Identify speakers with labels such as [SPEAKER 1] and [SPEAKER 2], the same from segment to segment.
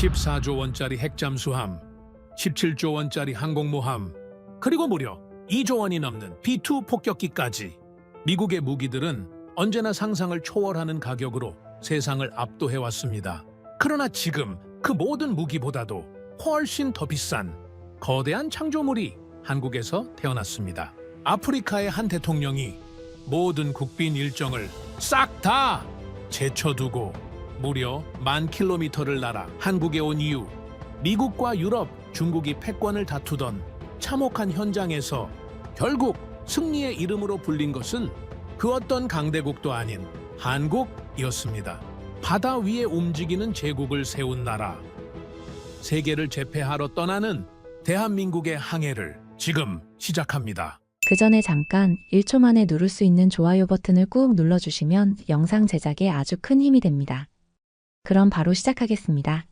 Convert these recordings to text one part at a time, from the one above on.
[SPEAKER 1] 14조 원짜리 핵잠수함, 17조 원짜리 항공모함, 그리고 무려 2조 원이 넘는 B2 폭격기까지. 미국의 무기들은 언제나 상상을 초월하는 가격으로 세상을 압도해왔습니다. 그러나 지금 그 모든 무기보다도 훨씬 더 비싼 거대한 창조물이 한국에서 태어났습니다. 아프리카의 한 대통령이 모든 국빈 일정을 싹 다 제쳐두고 무려 10,000km를 날아 한국에 온 이유, 미국과 유럽, 중국이 패권을 다투던 참혹한 현장에서 결국 승리의 이름으로 불린 것은 그 어떤 강대국도 아닌 한국이었습니다. 바다 위에 움직이는 제국을 세운 나라. 세계를 제패하러 떠나는 대한민국의 항해를 지금 시작합니다.
[SPEAKER 2] 그 전에 잠깐 1초 만에 누를 수 있는 좋아요 버튼을 꾹 눌러주시면 영상 제작에 아주 큰 힘이 됩니다. 그럼 바로 시작하겠습니다.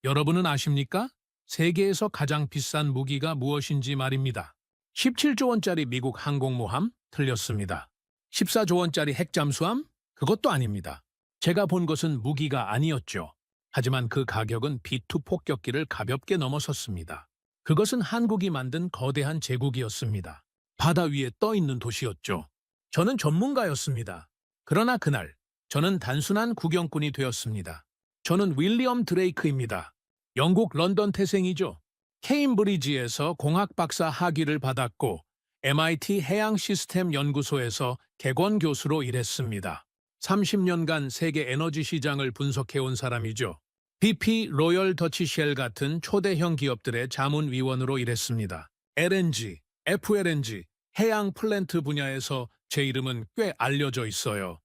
[SPEAKER 1] 여러분은 아십니까? 세계에서 가장 비싼 무기가 무엇인지 말입니다. 17조 원짜리 미국 항공모함? 틀렸습니다. 14조 원짜리 핵잠수함? 그것도 아닙니다. 제가 본 것은 무기가 아니었죠. 하지만 그 가격은 B2 폭격기를 가볍게 넘어섰습니다. 그것은 한국이 만든 거대한 제국이었습니다. 바다 위에 떠 있는 도시였죠. 저는 전문가였습니다. 그러나 그날 저는 단순한 구경꾼이 되었습니다. 저는 윌리엄 드레이크입니다. 영국 런던 태생이죠. 케임브리지에서 공학 박사 학위를 받았고 MIT 해양 시스템 연구소에서 객원 교수로 일했습니다. 30년간 세계 에너지 시장을 분석해온 사람이죠. BP, 로열 더치쉘 같은 초대형 기업들의 자문위원으로 일했습니다. LNG, FLNG, 해양 플랜트 분야에서 제 이름은 꽤 알려져 있어요.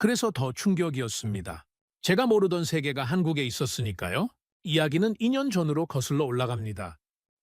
[SPEAKER 1] 그래서 더 충격이었습니다. 제가 모르던 세계가 한국에 있었으니까요. 이야기는 2년 전으로 거슬러 올라갑니다.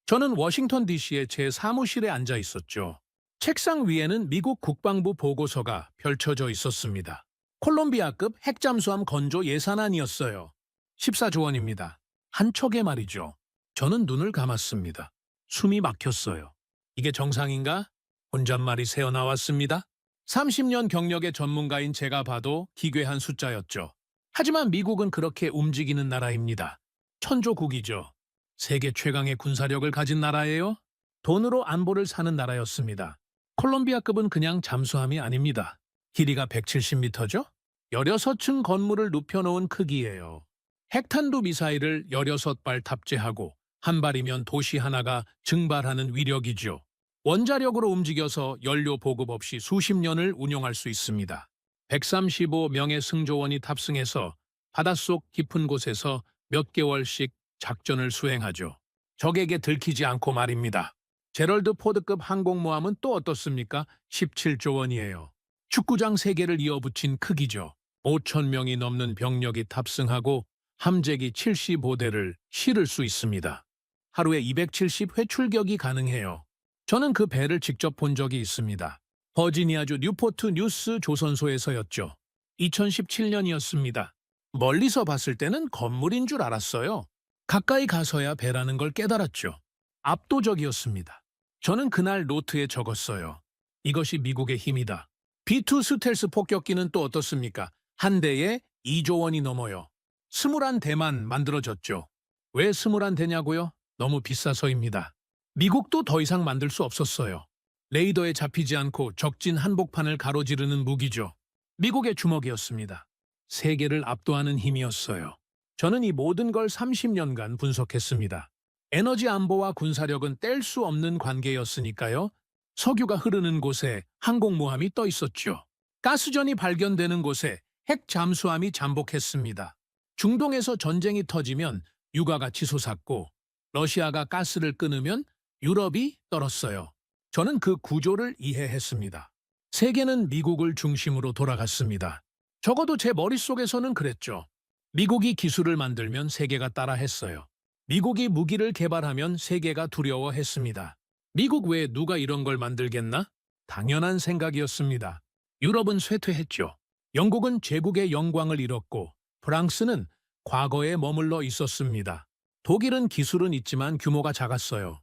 [SPEAKER 1] 저는 워싱턴 DC의 제 사무실에 앉아 있었죠. 책상 위에는 미국 국방부 보고서가 펼쳐져 있었습니다. 콜롬비아급 핵잠수함 건조 예산안이었어요. 14조 원입니다. 한 척에 말이죠. 저는 눈을 감았습니다. 숨이 막혔어요. 이게 정상인가? 혼잣말이 새어나왔습니다. 30년 경력의 전문가인 제가 봐도 기괴한 숫자였죠. 하지만 미국은 그렇게 움직이는 나라입니다. 천조국이죠. 세계 최강의 군사력을 가진 나라예요. 돈으로 안보를 사는 나라였습니다. 콜롬비아급은 그냥 잠수함이 아닙니다. 길이가 170m죠? 16층 건물을 눕혀놓은 크기예요. 핵탄두 미사일을 16발 탑재하고 한 발이면 도시 하나가 증발하는 위력이죠. 원자력으로 움직여서 연료 보급 없이 수십 년을 운용할 수 있습니다. 135명의 승조원이 탑승해서 바닷속 깊은 곳에서 몇 개월씩 작전을 수행하죠. 적에게 들키지 않고 말입니다. 제럴드 포드급 항공모함은 또 어떻습니까? 17조 원이에요. 축구장 3개를 이어붙인 크기죠. 5,000명이 넘는 병력이 탑승하고 함재기 75대를 실을 수 있습니다. 하루에 270회 출격이 가능해요. 저는 그 배를 직접 본 적이 있습니다. 버지니아주 뉴포트 뉴스 조선소에서였죠. 2017년이었습니다. 멀리서 봤을 때는 건물인 줄 알았어요. 가까이 가서야 배라는 걸 깨달았죠. 압도적이었습니다. 저는 그날 노트에 적었어요. 이것이 미국의 힘이다. B2 스텔스 폭격기는 또 어떻습니까? 한 대에 2조 원이 넘어요. 21대만 만들어졌죠. 왜 21대냐고요? 너무 비싸서입니다. 미국도 더 이상 만들 수 없었어요. 레이더에 잡히지 않고 적진 한복판을 가로지르는 무기죠. 미국의 주먹이었습니다. 세계를 압도하는 힘이었어요. 저는 이 모든 걸 30년간 분석했습니다. 에너지 안보와 군사력은 뗄 수 없는 관계였으니까요. 석유가 흐르는 곳에 항공모함이 떠 있었죠. 가스전이 발견되는 곳에 핵 잠수함이 잠복했습니다. 중동에서 전쟁이 터지면 유가가 치솟았고 러시아가 가스를 끊으면 유럽이 떨었어요. 저는 그 구조를 이해했습니다. 세계는 미국을 중심으로 돌아갔습니다. 적어도 제 머릿속에서는 그랬죠. 미국이 기술을 만들면 세계가 따라했어요. 미국이 무기를 개발하면 세계가 두려워했습니다. 미국 외에 누가 이런 걸 만들겠나? 당연한 생각이었습니다. 유럽은 쇠퇴했죠. 영국은 제국의 영광을 잃었고 프랑스는 과거에 머물러 있었습니다. 독일은 기술은 있지만 규모가 작았어요.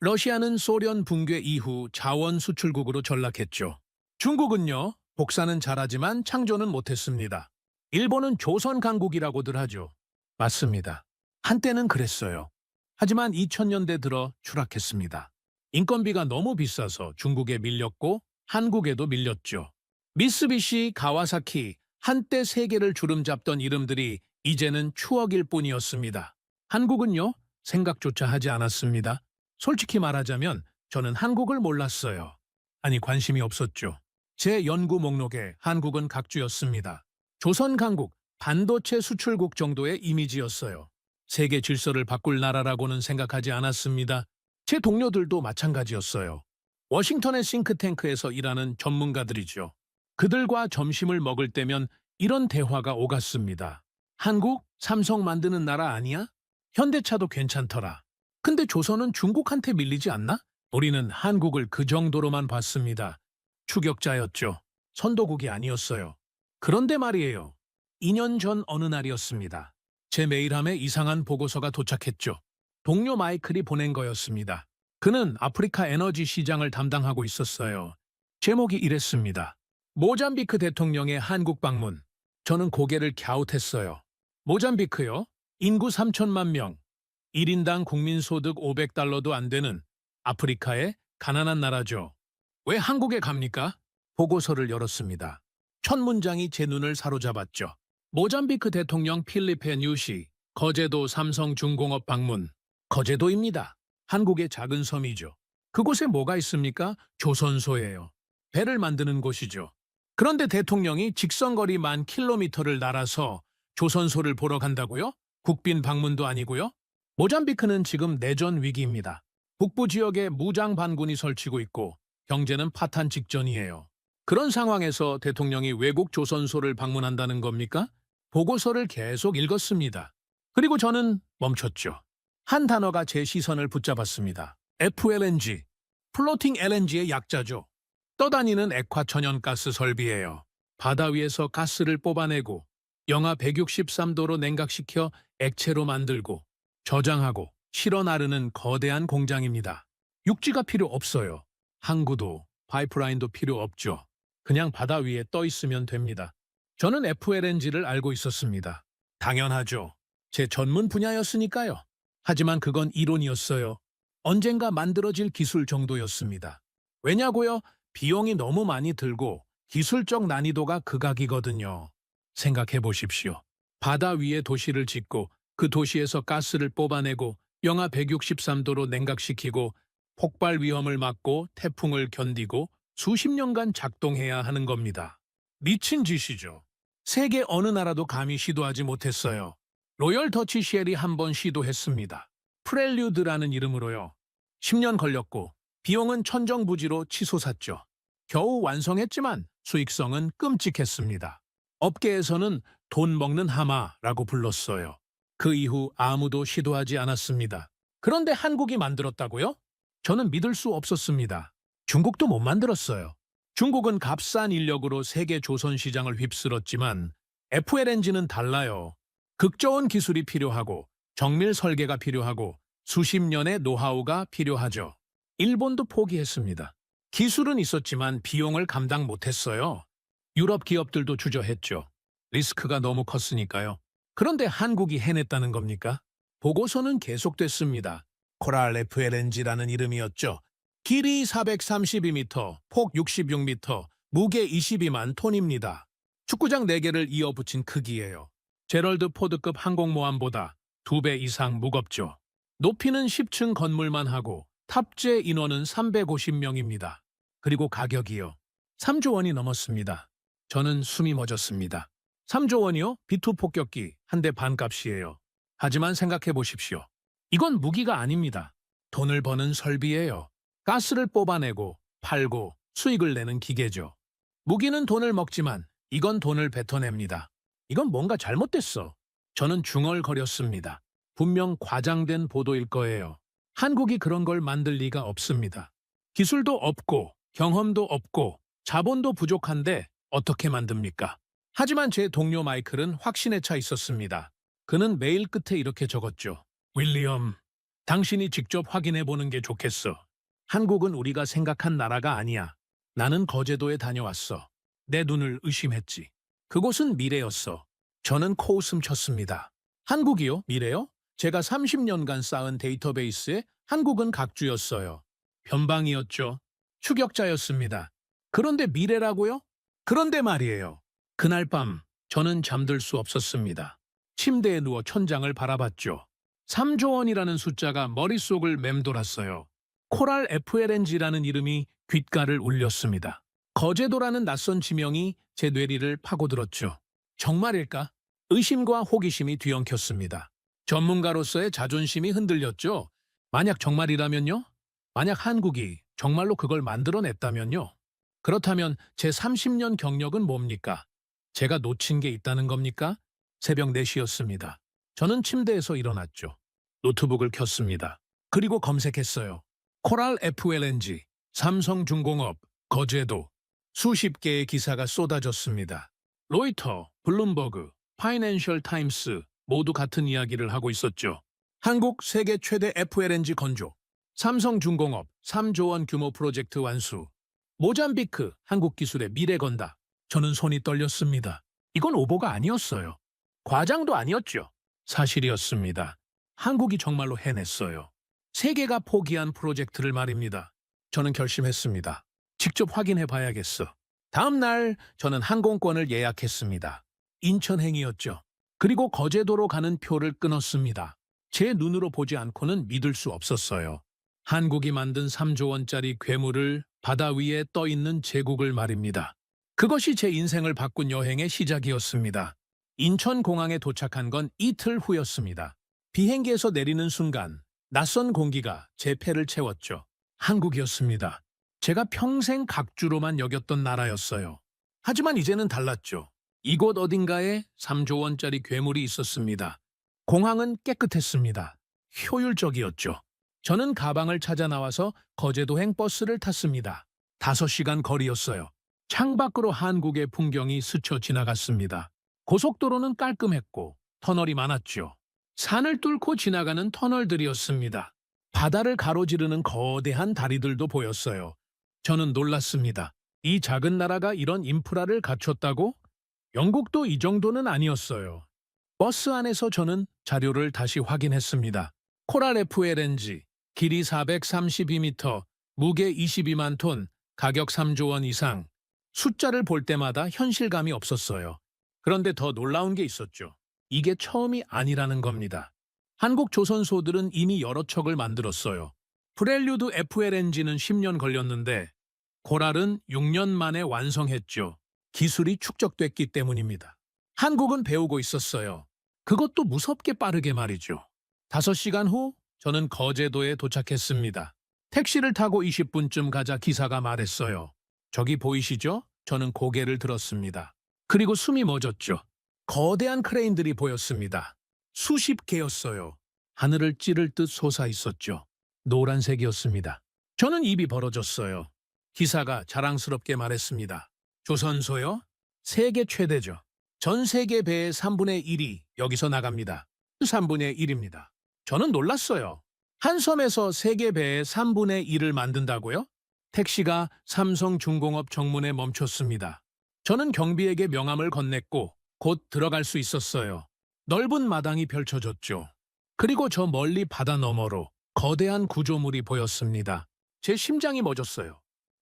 [SPEAKER 1] 러시아는 소련 붕괴 이후 자원 수출국으로 전락했죠. 중국은요, 복사는 잘하지만 창조는 못했습니다. 일본은 조선 강국이라고들 하죠. 맞습니다. 한때는 그랬어요. 하지만 2000년대 들어 추락했습니다. 인건비가 너무 비싸서 중국에 밀렸고 한국에도 밀렸죠. 미쓰비시, 가와사키, 한때 세계를 주름잡던 이름들이 이제는 추억일 뿐이었습니다. 한국은요, 생각조차 하지 않았습니다. 솔직히 말하자면 저는 한국을 몰랐어요. 아니, 관심이 없었죠. 제 연구 목록에 한국은 각주였습니다. 조선 강국, 반도체 수출국 정도의 이미지였어요. 세계 질서를 바꿀 나라라고는 생각하지 않았습니다. 제 동료들도 마찬가지였어요. 워싱턴의 싱크탱크에서 일하는 전문가들이죠. 그들과 점심을 먹을 때면 이런 대화가 오갔습니다. 한국? 삼성 만드는 나라 아니야? 현대차도 괜찮더라. 근데 조선은 중국한테 밀리지 않나? 우리는 한국을 그 정도로만 봤습니다. 추격자였죠. 선도국이 아니었어요. 그런데 말이에요. 2년 전 어느 날이었습니다. 제 메일함에 이상한 보고서가 도착했죠. 동료 마이클이 보낸 거였습니다. 그는 아프리카 에너지 시장을 담당하고 있었어요. 제목이 이랬습니다. 모잠비크 대통령의 한국 방문. 저는 고개를 갸웃했어요. 모잠비크요? 인구 3천만 명, 1인당 국민소득 500달러도 안 되는 아프리카의 가난한 나라죠. 왜 한국에 갑니까? 보고서를 열었습니다. 첫 문장이 제 눈을 사로잡았죠. 모잠비크 대통령 필리페 뉴시, 거제도 삼성중공업 방문. 거제도입니다. 한국의 작은 섬이죠. 그곳에 뭐가 있습니까? 조선소예요. 배를 만드는 곳이죠. 그런데 대통령이 직선거리 10,000km를 날아서 조선소를 보러 간다고요? 국빈 방문도 아니고요? 모잠비크는 지금 내전 위기입니다. 북부 지역에 무장 반군이 설치고 있고 경제는 파탄 직전이에요. 그런 상황에서 대통령이 외국 조선소를 방문한다는 겁니까? 보고서를 계속 읽었습니다. 그리고 저는 멈췄죠. 한 단어가 제 시선을 붙잡았습니다. FLNG, 플로팅 LNG의 약자죠. 떠다니는 액화 천연가스 설비예요. 바다 위에서 가스를 뽑아내고 영하 163도로 냉각시켜 액체로 만들고 저장하고 실어 나르는 거대한 공장입니다. 육지가 필요 없어요. 항구도 파이프라인도 필요 없죠. 그냥 바다 위에 떠 있으면 됩니다. 저는 FLNG를 알고 있었습니다. 당연하죠. 제 전문 분야였으니까요. 하지만 그건 이론이었어요. 언젠가 만들어질 기술 정도였습니다. 왜냐고요? 비용이 너무 많이 들고 기술적 난이도가 극악이거든요. 생각해 보십시오. 바다 위에 도시를 짓고 그 도시에서 가스를 뽑아내고 영하 163도로 냉각시키고 폭발 위험을 막고 태풍을 견디고 수십 년간 작동해야 하는 겁니다. 미친 짓이죠. 세계 어느 나라도 감히 시도하지 못했어요. 로열 더치 쉘이 한 번 시도했습니다. 프렐류드라는 이름으로요. 10년 걸렸고 비용은 천정부지로 치솟았죠. 겨우 완성했지만 수익성은 끔찍했습니다. 업계에서는 돈 먹는 하마라고 불렀어요. 그 이후 아무도 시도하지 않았습니다. 그런데 한국이 만들었다고요? 저는 믿을 수 없었습니다. 중국도 못 만들었어요. 중국은 값싼 인력으로 세계 조선 시장을 휩쓸었지만 FLNG는 달라요. 극저온 기술이 필요하고 정밀 설계가 필요하고 수십 년의 노하우가 필요하죠. 일본도 포기했습니다. 기술은 있었지만 비용을 감당 못했어요. 유럽 기업들도 주저했죠. 리스크가 너무 컸으니까요. 그런데 한국이 해냈다는 겁니까? 보고서는 계속됐습니다. 코랄 FLNG라는 이름이었죠. 길이 432m, 폭 66m, 무게 22만 톤입니다. 축구장 4개를 이어붙인 크기예요. 제럴드 포드급 항공모함보다 2배 이상 무겁죠. 높이는 10층 건물만 하고 탑재 인원은 350명입니다. 그리고 가격이요. 3조 원이 넘었습니다. 저는 숨이 멎었습니다. 3조 원이요? B2 폭격기 한 대 반값이에요. 하지만 생각해 보십시오. 이건 무기가 아닙니다. 돈을 버는 설비예요. 가스를 뽑아내고 팔고 수익을 내는 기계죠. 무기는 돈을 먹지만 이건 돈을 뱉어냅니다. 이건 뭔가 잘못됐어. 저는 중얼거렸습니다. 분명 과장된 보도일 거예요. 한국이 그런 걸 만들 리가 없습니다. 기술도 없고 경험도 없고 자본도 부족한데 어떻게 만듭니까? 하지만 제 동료 마이클은 확신에 차 있었습니다. 그는 메일 끝에 이렇게 적었죠. 윌리엄, 당신이 직접 확인해 보는 게 좋겠어. 한국은 우리가 생각한 나라가 아니야. 나는 거제도에 다녀왔어. 내 눈을 의심했지. 그곳은 미래였어. 저는 코웃음 쳤습니다. 한국이요? 미래요? 제가 30년간 쌓은 데이터베이스에 한국은 각주였어요. 변방이었죠. 추격자였습니다. 그런데 미래라고요? 그런데 말이에요. 그날 밤 저는 잠들 수 없었습니다. 침대에 누워 천장을 바라봤죠. 3조 원이라는 숫자가 머릿속을 맴돌았어요. 코랄 FLNG라는 이름이 귓가를 울렸습니다. 거제도라는 낯선 지명이 제 뇌리를 파고들었죠. 정말일까? 의심과 호기심이 뒤엉켰습니다. 전문가로서의 자존심이 흔들렸죠. 만약 정말이라면요? 만약 한국이 정말로 그걸 만들어냈다면요? 그렇다면 제 30년 경력은 뭡니까? 제가 놓친 게 있다는 겁니까? 새벽 4시였습니다. 저는 침대에서 일어났죠. 노트북을 켰습니다. 그리고 검색했어요. 코랄 FLNG, 삼성중공업, 거제도. 수십 개의 기사가 쏟아졌습니다. 로이터, 블룸버그, 파이낸셜 타임스 모두 같은 이야기를 하고 있었죠. 한국 세계 최대 FLNG 건조, 삼성중공업 3조 원 규모 프로젝트 완수, 모잠비크 한국 기술의 미래 건다. 저는 손이 떨렸습니다. 이건 오보가 아니었어요. 과장도 아니었죠. 사실이었습니다. 한국이 정말로 해냈어요. 세계가 포기한 프로젝트를 말입니다. 저는 결심했습니다. 직접 확인해 봐야겠어. 다음 날 저는 항공권을 예약했습니다. 인천행이었죠. 그리고 거제도로 가는 표를 끊었습니다. 제 눈으로 보지 않고는 믿을 수 없었어요. 한국이 만든 3조 원짜리 괴물을 바다 위에 떠 있는 제국을 말입니다. 그것이 제 인생을 바꾼 여행의 시작이었습니다. 인천공항에 도착한 건 이틀 후였습니다. 비행기에서 내리는 순간 낯선 공기가 제 폐를 채웠죠. 한국이었습니다. 제가 평생 각주로만 여겼던 나라였어요. 하지만 이제는 달랐죠. 이곳 어딘가에 3조 원짜리 괴물이 있었습니다. 공항은 깨끗했습니다. 효율적이었죠. 저는 가방을 찾아 나와서 거제도행 버스를 탔습니다. 5시간 거리였어요. 창밖으로 한국의 풍경이 스쳐 지나갔습니다. 고속도로는 깔끔했고 터널이 많았죠. 산을 뚫고 지나가는 터널들이었습니다. 바다를 가로지르는 거대한 다리들도 보였어요. 저는 놀랐습니다. 이 작은 나라가 이런 인프라를 갖췄다고? 영국도 이 정도는 아니었어요. 버스 안에서 저는 자료를 다시 확인했습니다. 코랄 FLNG, 길이 432m, 무게 22만 톤, 가격 3조 원 이상. 숫자를 볼 때마다 현실감이 없었어요. 그런데 더 놀라운 게 있었죠. 이게 처음이 아니라는 겁니다. 한국 조선소들은 이미 여러 척을 만들었어요. 프렐류드 FLNG는 10년 걸렸는데 코랄은 6년 만에 완성했죠. 기술이 축적됐기 때문입니다. 한국은 배우고 있었어요. 그것도 무섭게 빠르게 말이죠. 5시간 후 저는 거제도에 도착했습니다. 택시를 타고 20분쯤 가자 기사가 말했어요. 저기 보이시죠? 저는 고개를 들었습니다. 그리고 숨이 멎었죠. 거대한 크레인들이 보였습니다. 수십 개였어요. 하늘을 찌를 듯 솟아 있었죠. 노란색이었습니다. 저는 입이 벌어졌어요. 기사가 자랑스럽게 말했습니다. 조선소요? 세계 최대죠. 전 세계 배의 3분의 1이 여기서 나갑니다. 3분의 1입니다. 저는 놀랐어요. 한 섬에서 세계 배의 3분의 1을 만든다고요? 택시가 삼성중공업 정문에 멈췄습니다. 저는 경비에게 명함을 건넸고 곧 들어갈 수 있었어요. 넓은 마당이 펼쳐졌죠. 그리고 저 멀리 바다 너머로 거대한 구조물이 보였습니다. 제 심장이 멎었어요.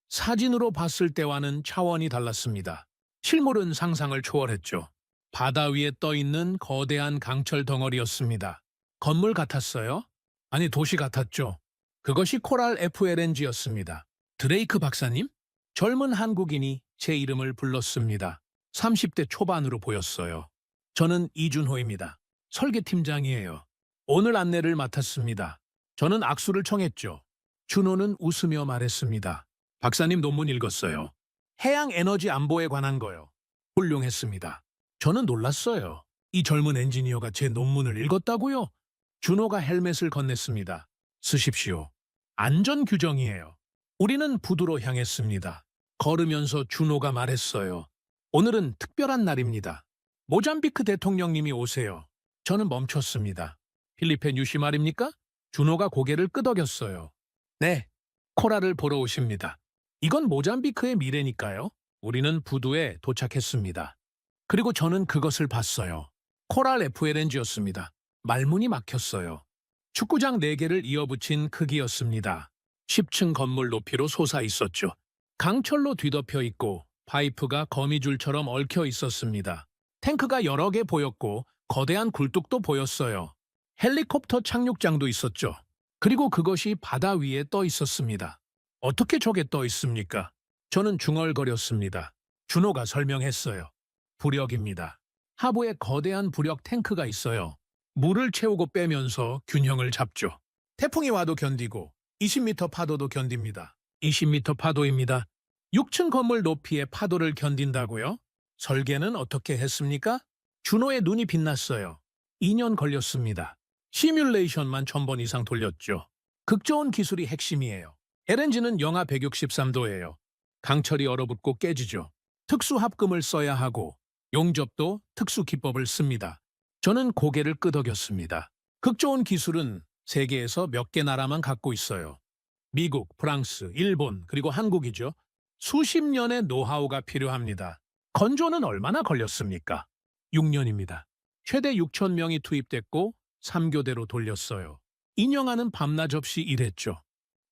[SPEAKER 1] 사진으로 봤을 때와는 차원이 달랐습니다. 실물은 상상을 초월했죠. 바다 위에 떠 있는 거대한 강철 덩어리였습니다. 건물 같았어요? 아니, 도시 같았죠. 그것이 코랄 FLNG였습니다. 드레이크 박사님? 젊은 한국인이 제 이름을 불렀습니다. 30대 초반으로 보였어요. 저는 이준호입니다. 설계팀장이에요. 오늘 안내를 맡았습니다. 저는 악수를 청했죠. 준호는 웃으며 말했습니다. 박사님 논문 읽었어요. 해양 에너지 안보에 관한 거요. 훌륭했습니다. 저는 놀랐어요. 이 젊은 엔지니어가 제 논문을 읽었다고요? 준호가 헬멧을 건넸습니다. 쓰십시오. 안전 규정이에요. 우리는 부두로 향했습니다. 걸으면서 준호가 말했어요. 오늘은 특별한 날입니다. 모잠비크 대통령님이 오세요. 저는 멈췄습니다. 필리페 뉴시 말입니까? 준호가 고개를 끄덕였어요. 네, 코랄을 보러 오십니다. 이건 모잠비크의 미래니까요. 우리는 부두에 도착했습니다. 그리고 저는 그것을 봤어요. 코랄 FLNG였습니다. 말문이 막혔어요. 축구장 4개를 이어붙인 크기였습니다. 10층 건물 높이로 솟아 있었죠. 강철로 뒤덮여 있고 파이프가 거미줄처럼 얽혀 있었습니다. 탱크가 여러 개 보였고 거대한 굴뚝도 보였어요. 헬리콥터 착륙장도 있었죠. 그리고 그것이 바다 위에 떠 있었습니다. 어떻게 저게 떠 있습니까? 저는 중얼거렸습니다. 준호가 설명했어요. 부력입니다. 하부에 거대한 부력 탱크가 있어요. 물을 채우고 빼면서 균형을 잡죠. 태풍이 와도 견디고 20m 파도도 견딥니다. 20m 파도입니다. 6층 건물 높이의 파도를 견딘다고요? 설계는 어떻게 했습니까? 준호의 눈이 빛났어요. 2년 걸렸습니다. 시뮬레이션만 1000번 이상 돌렸죠. 극 좋은 기술이 핵심이에요. LNG는 영하 163도예요. 강철이 얼어붙고 깨지죠. 특수 합금을 써야 하고 용접도 특수 기법을 씁니다. 저는 고개를 끄덕였습니다. 극 좋은 기술은 세계에서 몇 개 나라만 갖고 있어요. 미국, 프랑스, 일본, 그리고 한국이죠. 수십 년의 노하우가 필요합니다. 건조는 얼마나 걸렸습니까? 6년입니다. 최대 6천 명이 투입됐고 3교대로 돌렸어요. 인형하는 밤낮 없이 일했죠.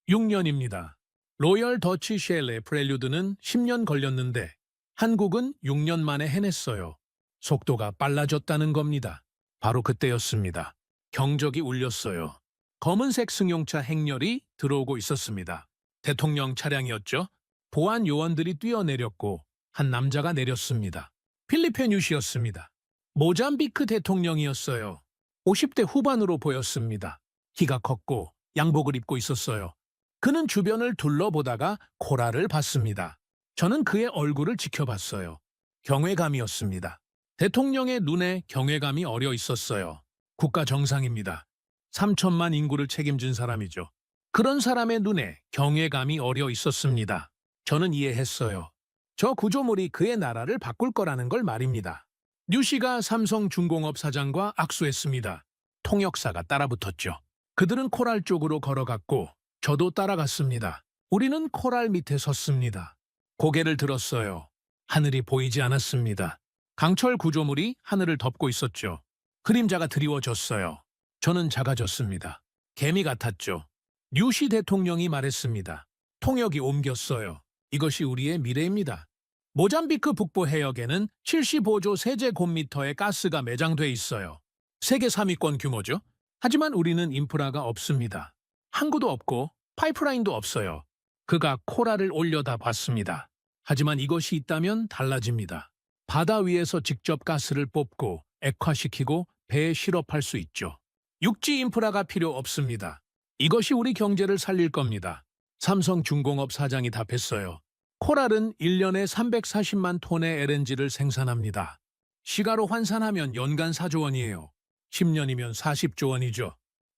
[SPEAKER 1] 6년입니다. 로열 더치 쉘레 프렐류드는 10년 걸렸는데 한국은 6년 만에 해냈어요. 속도가 빨라졌다는 겁니다. 바로 그때였습니다. 경적이 울렸어요. 검은색 승용차 행렬이 들어오고 있었습니다. 대통령 차량이었죠. 보안 요원들이 뛰어내렸고 한 남자가 내렸습니다. 필리페 뉴시였습니다. 모잠비크 대통령이었어요. 50대 후반으로 보였습니다. 키가 컸고 양복을 입고 있었어요. 그는 주변을 둘러보다가 코라를 봤습니다. 저는 그의 얼굴을 지켜봤어요. 경외감이었습니다. 대통령의 눈에 경외감이 어려 있었어요. 국가 정상입니다. 3천만 인구를 책임진 사람이죠. 그런 사람의 눈에 경외감이 어려 있었습니다. 저는 이해했어요. 저 구조물이 그의 나라를 바꿀 거라는 걸 말입니다. 뉴시가 삼성중공업 사장과 악수했습니다. 통역사가 따라붙었죠. 그들은 코랄 쪽으로 걸어갔고 저도 따라갔습니다. 우리는 코랄 밑에 섰습니다. 고개를 들었어요. 하늘이 보이지 않았습니다. 강철 구조물이 하늘을 덮고 있었죠. 그림자가 드리워졌어요. 저는 작아졌습니다. 개미 같았죠. 뉴시 대통령이 말했습니다. 통역이 옮겼어요. 이것이 우리의 미래입니다. 모잠비크 북부 해역에는 75조 세제곱미터의 가스가 매장돼 있어요. 세계 3위권 규모죠. 하지만 우리는 인프라가 없습니다. 항구도 없고 파이프라인도 없어요. 그가 코랄을 올려다 봤습니다. 하지만 이것이 있다면 달라집니다. 바다 위에서 직접 가스를 뽑고 액화시키고 배에 실업할 수 있죠. 육지 인프라가 필요 없습니다. 이것이 우리 경제를 살릴 겁니다. 삼성중공업 사장이 답했어요. 코랄은 1년에 340만 톤의 LNG를 생산합니다. 시가로 환산하면 연간 4조 원이에요. 10년이면 40조 원이죠.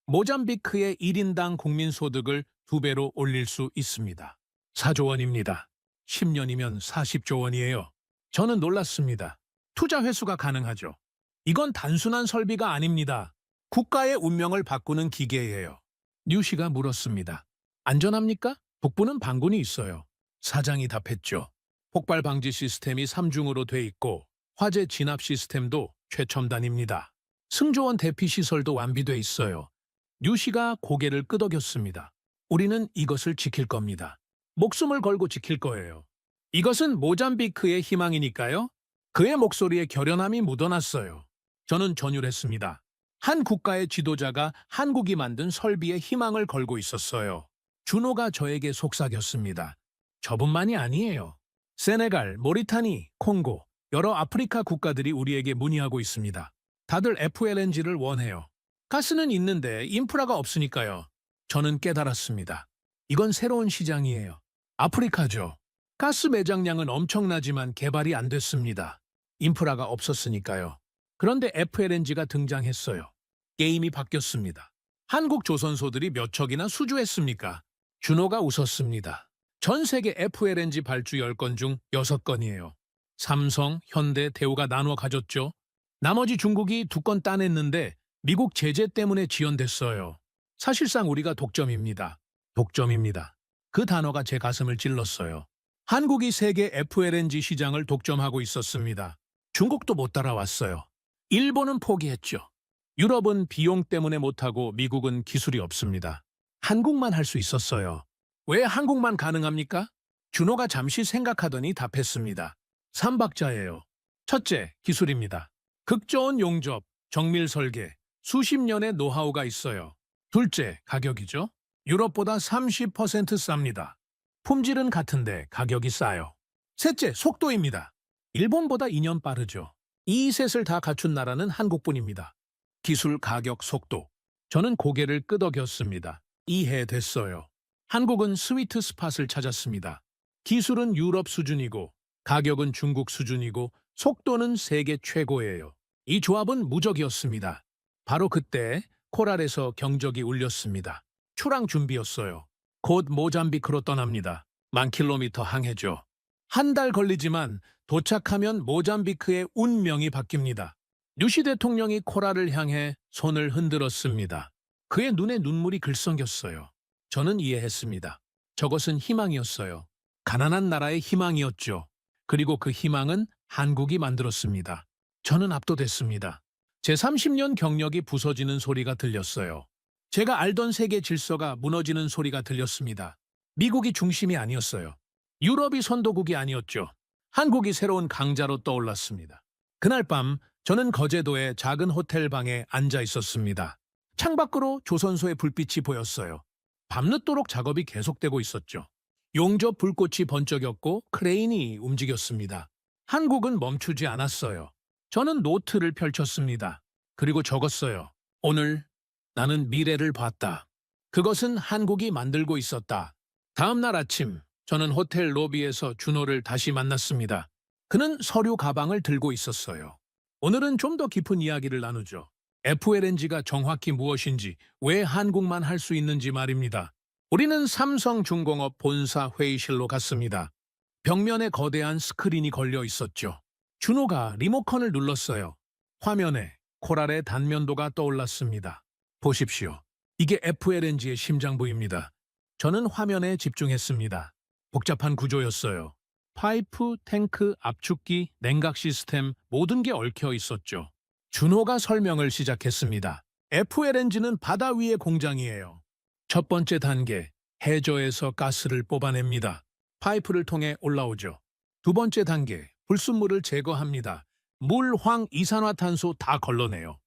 [SPEAKER 1] 모잠비크의 1인당 국민소득을 2배로 올릴 수 있습니다. 4조 원입니다. 10년이면 40조 원이에요. 저는 놀랐습니다. 투자 회수가 가능하죠. 이건 단순한 설비가 아닙니다. 국가의 운명을 바꾸는 기계예요. 뉴시가 물었습니다. 안전합니까? 북부는 방군이 있어요. 사장이 답했죠. 폭발 방지 시스템이 3중으로 돼 있고 화재 진압 시스템도 최첨단입니다. 승조원 대피 시설도 완비돼 있어요. 뉴시가 고개를 끄덕였습니다. 우리는 이것을 지킬 겁니다. 목숨을 걸고 지킬 거예요. 이것은 모잠비크의 희망이니까요. 그의 목소리에 결연함이 묻어났어요. 저는 전율했습니다. 한 국가의 지도자가 한국이 만든 설비에 희망을 걸고 있었어요. 준호가 저에게 속삭였습니다. 저분만이 아니에요. 세네갈, 모리타니, 콩고, 여러 아프리카 국가들이 우리에게 문의하고 있습니다. 다들 FLNG를 원해요. 가스는 있는데 인프라가 없으니까요. 저는 깨달았습니다. 이건 새로운 시장이에요. 아프리카죠. 가스 매장량은 엄청나지만 개발이 안 됐습니다. 인프라가 없었으니까요. 그런데 FLNG가 등장했어요. 게임이 바뀌었습니다. 한국 조선소들이 몇 척이나 수주했습니까? 준호가 웃었습니다. 전 세계 FLNG 발주 10건 중 6건이에요. 삼성, 현대, 대우가 나눠 가졌죠. 나머지 중국이 2건 따냈는데 미국 제재 때문에 지연됐어요. 사실상 우리가 독점입니다. 독점입니다. 그 단어가 제 가슴을 찔렀어요. 한국이 세계 FLNG 시장을 독점하고 있었습니다. 중국도 못 따라왔어요. 일본은 포기했죠. 유럽은 비용 때문에 못하고 미국은 기술이 없습니다. 한국만 할 수 있었어요. 왜 한국만 가능합니까? 준호가 잠시 생각하더니 답했습니다. 삼박자예요. 첫째, 기술입니다. 극 좋은 용접, 정밀 설계, 수십 년의 노하우가 있어요. 둘째, 가격이죠. 유럽보다 30% 쌉니다. 품질은 같은데 가격이 싸요. 셋째, 속도입니다. 일본보다 2년 빠르죠. 이 셋을 다 갖춘 나라는 한국뿐입니다. 기술, 가격, 속도. 저는 고개를 끄덕였습니다. 이해됐어요. 한국은 스위트 스팟을 찾았습니다. 기술은 유럽 수준이고, 가격은 중국 수준이고, 속도는 세계 최고예요. 이 조합은 무적이었습니다. 바로 그때 코랄에서 경적이 울렸습니다. 출항 준비였어요. 곧 모잠비크로 떠납니다. 10,000km 항해죠. 한 달 걸리지만 도착하면 모잠비크의 운명이 바뀝니다. 뉴시 대통령이 코랄을 향해 손을 흔들었습니다. 그의 눈에 눈물이 글썽였어요. 저는 이해했습니다. 저것은 희망이었어요. 가난한 나라의 희망이었죠. 그리고 그 희망은 한국이 만들었습니다. 저는 압도됐습니다. 제 30년 경력이 부서지는 소리가 들렸어요. 제가 알던 세계 질서가 무너지는 소리가 들렸습니다. 미국이 중심이 아니었어요. 유럽이 선도국이 아니었죠. 한국이 새로운 강자로 떠올랐습니다. 그날 밤 저는 거제도의 작은 호텔 방에 앉아 있었습니다. 창밖으로 조선소의 불빛이 보였어요. 밤늦도록 작업이 계속되고 있었죠. 용접 불꽃이 번쩍였고 크레인이 움직였습니다. 한국은 멈추지 않았어요. 저는 노트를 펼쳤습니다. 그리고 적었어요. 오늘 나는 미래를 봤다. 그것은 한국이 만들고 있었다. 다음 날 아침 저는 호텔 로비에서 준호를 다시 만났습니다. 그는 서류 가방을 들고 있었어요. 오늘은 좀 더 깊은 이야기를 나누죠. FLNG가 정확히 무엇인지, 왜 한국만 할 수 있는지 말입니다. 우리는 삼성중공업 본사 회의실로 갔습니다. 벽면에 거대한 스크린이 걸려 있었죠. 준호가 리모컨을 눌렀어요. 화면에 코랄의 단면도가 떠올랐습니다. 보십시오. 이게 FLNG의 심장부입니다. 저는 화면에 집중했습니다. 복잡한 구조였어요. 파이프, 탱크, 압축기, 냉각 시스템 모든 게 얽혀 있었죠. 준호가 설명을 시작했습니다. FLNG는 바다 위의 공장이에요. 첫 번째 단계, 해저에서 가스를 뽑아냅니다. 파이프를 통해 올라오죠. 두 번째 단계, 불순물을 제거합니다. 물, 황, 이산화탄소 다 걸러내요.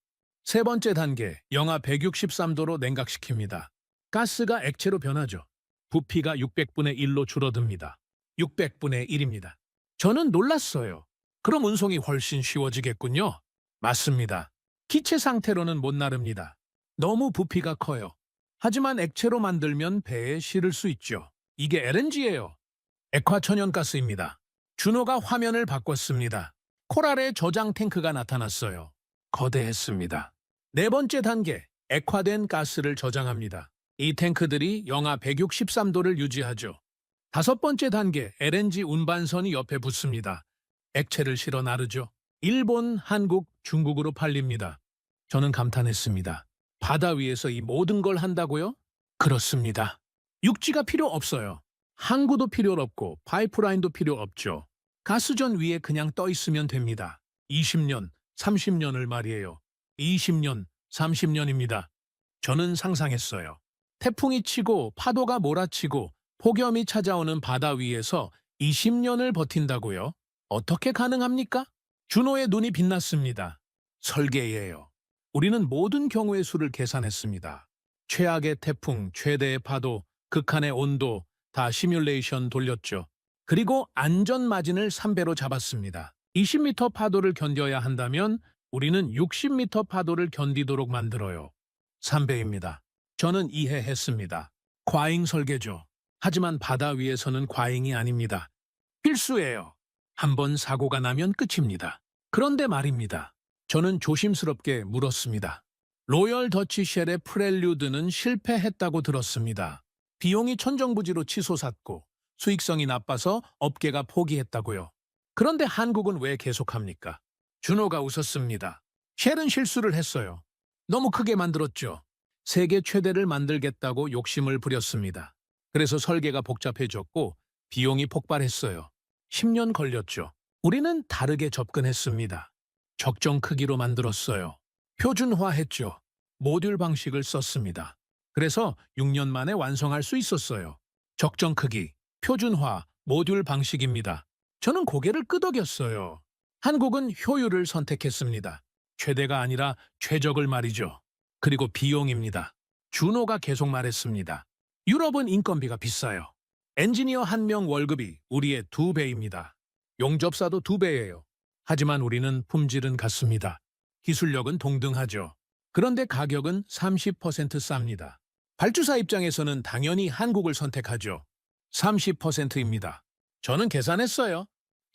[SPEAKER 1] 세 번째 단계, 영하 163도로 냉각시킵니다. 가스가 액체로 변하죠. 부피가 600분의 1로 줄어듭니다. 600분의 1입니다. 저는 놀랐어요. 그럼 운송이 훨씬 쉬워지겠군요. 맞습니다. 기체 상태로는 못 나릅니다. 너무 부피가 커요. 하지만 액체로 만들면 배에 실을 수 있죠. 이게 LNG예요. 액화천연가스입니다. 준호가 화면을 바꿨습니다. 코랄의 저장 탱크가 나타났어요. 거대했습니다. 네 번째 단계, 액화된 가스를 저장합니다. 이 탱크들이 영하 163도를 유지하죠. 다섯 번째 단계, LNG 운반선이 옆에 붙습니다. 액체를 실어 나르죠. 일본, 한국, 중국으로 팔립니다. 저는 감탄했습니다. 바다 위에서 이 모든 걸 한다고요? 그렇습니다. 육지가 필요 없어요. 항구도 필요 없고 파이프라인도 필요 없죠. 가스전 위에 그냥 떠 있으면 됩니다. 20년, 30년을 말이에요. 20년, 30년입니다. 저는 상상했어요. 태풍이 치고 파도가 몰아치고 폭염이 찾아오는 바다 위에서 20년을 버틴다고요? 어떻게 가능합니까? 준호의 눈이 빛났습니다. 설계예요. 우리는 모든 경우의 수를 계산했습니다. 최악의 태풍, 최대의 파도, 극한의 온도 다 시뮬레이션 돌렸죠. 그리고 안전 마진을 3배로 잡았습니다. 20m 파도를 견뎌야 한다면 우리는 60m 파도를 견디도록 만들어요. 3배입니다. 저는 이해했습니다. 과잉 설계죠. 하지만 바다 위에서는 과잉이 아닙니다. 필수예요. 한번 사고가 나면 끝입니다. 그런데 말입니다. 저는 조심스럽게 물었습니다. 로열 더치 쉘의 프렐류드는 실패했다고 들었습니다. 비용이 천정부지로 치솟았고 수익성이 나빠서 업계가 포기했다고요. 그런데 한국은 왜 계속합니까? 준호가 웃었습니다. 쉘은 실수를 했어요. 너무 크게 만들었죠. 세계 최대를 만들겠다고 욕심을 부렸습니다. 그래서 설계가 복잡해졌고 비용이 폭발했어요. 10년 걸렸죠. 우리는 다르게 접근했습니다. 적정 크기로 만들었어요. 표준화했죠. 모듈 방식을 썼습니다. 그래서 6년 만에 완성할 수 있었어요. 적정 크기, 표준화, 모듈 방식입니다. 저는 고개를 끄덕였어요. 한국은 효율을 선택했습니다. 최대가 아니라 최적을 말이죠. 그리고 비용입니다. 준호가 계속 말했습니다. 유럽은 인건비가 비싸요. 엔지니어 한 명 월급이 우리의 2배입니다. 용접사도 2배예요. 하지만 우리는 품질은 같습니다. 기술력은 동등하죠. 그런데 가격은 30% 쌉니다. 발주사 입장에서는 당연히 한국을 선택하죠. 30%입니다. 저는 계산했어요.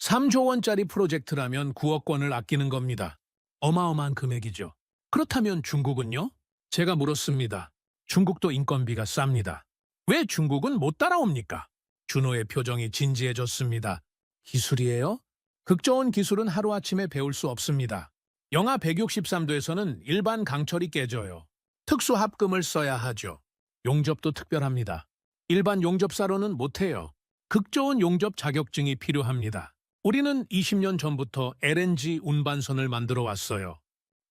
[SPEAKER 1] 3조 원짜리 프로젝트라면 9억 원을 아끼는 겁니다. 어마어마한 금액이죠. 그렇다면 중국은요? 제가 물었습니다. 중국도 인건비가 쌉니다. 왜 중국은 못 따라옵니까? 준호의 표정이 진지해졌습니다. 기술이에요? 극 좋은 기술은 하루아침에 배울 수 없습니다. 영하 163도에서는 일반 강철이 깨져요. 특수 합금을 써야 하죠. 용접도 특별합니다. 일반 용접사로는 못해요. 극 좋은 용접 자격증이 필요합니다. 우리는 20년 전부터 LNG 운반선을 만들어 왔어요.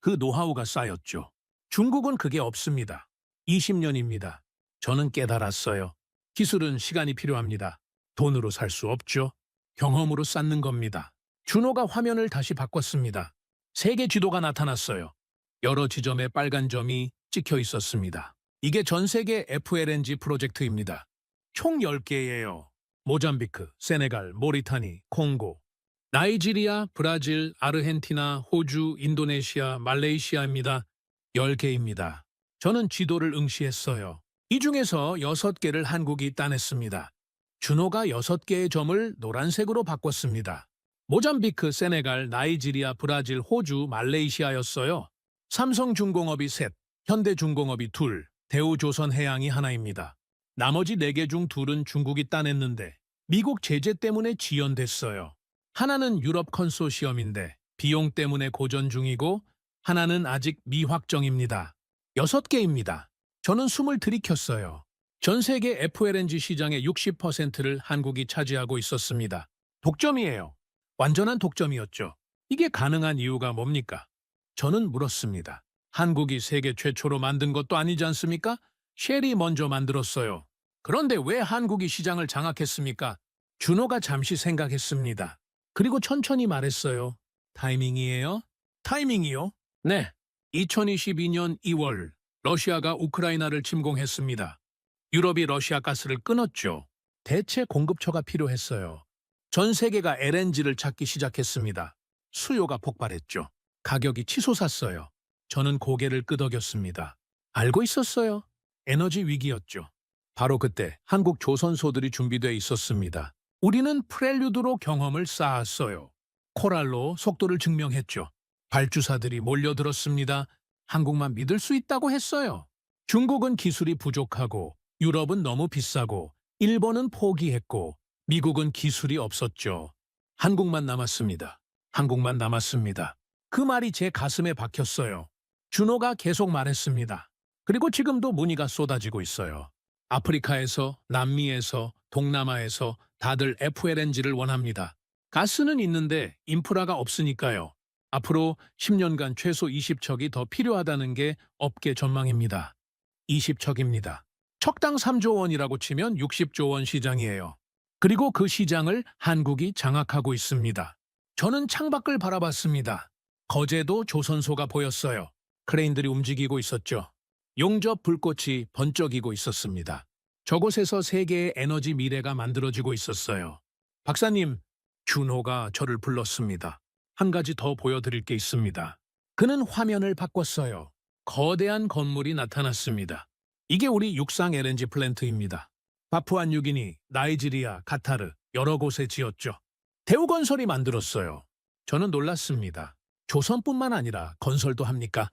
[SPEAKER 1] 그 노하우가 쌓였죠. 중국은 그게 없습니다. 20년입니다. 저는 깨달았어요. 기술은 시간이 필요합니다. 돈으로 살 수 없죠. 경험으로 쌓는 겁니다. 준호가 화면을 다시 바꿨습니다. 세계 지도가 나타났어요. 여러 지점에 빨간 점이 찍혀 있었습니다. 이게 전 세계 FLNG 프로젝트입니다. 총 10개예요. 모잠비크, 세네갈, 모리타니, 콩고, 나이지리아, 브라질, 아르헨티나, 호주, 인도네시아, 말레이시아입니다. 10개입니다. 저는 지도를 응시했어요. 이 중에서 6개를 한국이 따냈습니다. 준호가 6개의 점을 노란색으로 바꿨습니다. 모잠비크, 세네갈, 나이지리아, 브라질, 호주, 말레이시아였어요. 삼성중공업이 3, 현대중공업이 2, 대우조선해양이 하나입니다. 나머지 4개 중 2은 중국이 따냈는데 미국 제재 때문에 지연됐어요. 하나는 유럽 컨소시엄인데 비용 때문에 고전 중이고 하나는 아직 미확정입니다. 6개입니다. 저는 숨을 들이켰어요. 전 세계 FLNG 시장의 60%를 한국이 차지하고 있었습니다. 독점이에요. 완전한 독점이었죠. 이게 가능한 이유가 뭡니까? 저는 물었습니다. 한국이 세계 최초로 만든 것도 아니지 않습니까? 쉘이 먼저 만들었어요. 그런데 왜 한국이 시장을 장악했습니까? 준호가 잠시 생각했습니다. 그리고 천천히 말했어요. 타이밍이에요? 타이밍이요? 네. 2022년 2월 러시아가 우크라이나를 침공했습니다. 유럽이 러시아 가스를 끊었죠. 대체 공급처가 필요했어요. 전 세계가 LNG를 찾기 시작했습니다. 수요가 폭발했죠. 가격이 치솟았어요. 저는 고개를 끄덕였습니다. 알고 있었어요. 에너지 위기였죠. 바로 그때 한국 조선소들이 준비돼 있었습니다. 우리는 프렐류드로 경험을 쌓았어요. 코랄로 속도를 증명했죠. 발주사들이 몰려들었습니다. 한국만 믿을 수 있다고 했어요. 중국은 기술이 부족하고 유럽은 너무 비싸고 일본은 포기했고 미국은 기술이 없었죠. 한국만 남았습니다. 한국만 남았습니다. 그 말이 제 가슴에 박혔어요. 준호가 계속 말했습니다. 그리고 지금도 문의가 쏟아지고 있어요. 아프리카에서, 남미에서, 동남아에서 다들 FLNG를 원합니다. 가스는 있는데 인프라가 없으니까요. 앞으로 10년간 최소 20척이 더 필요하다는 게 업계 전망입니다. 20척입니다. 척당 3조 원이라고 치면 60조 원 시장이에요. 그리고 그 시장을 한국이 장악하고 있습니다. 저는 창밖을 바라봤습니다. 거제도 조선소가 보였어요. 크레인들이 움직이고 있었죠. 용접 불꽃이 번쩍이고 있었습니다. 저곳에서 세계의 에너지 미래가 만들어지고 있었어요. 박사님, 준호가 저를 불렀습니다. 한 가지 더 보여드릴 게 있습니다. 그는 화면을 바꿨어요. 거대한 건물이 나타났습니다. 이게 우리 육상 LNG 플랜트입니다. 파푸아뉴기니, 나이지리아, 카타르 여러 곳에 지었죠. 대우건설이 만들었어요. 저는 놀랐습니다. 조선뿐만 아니라 건설도 합니까?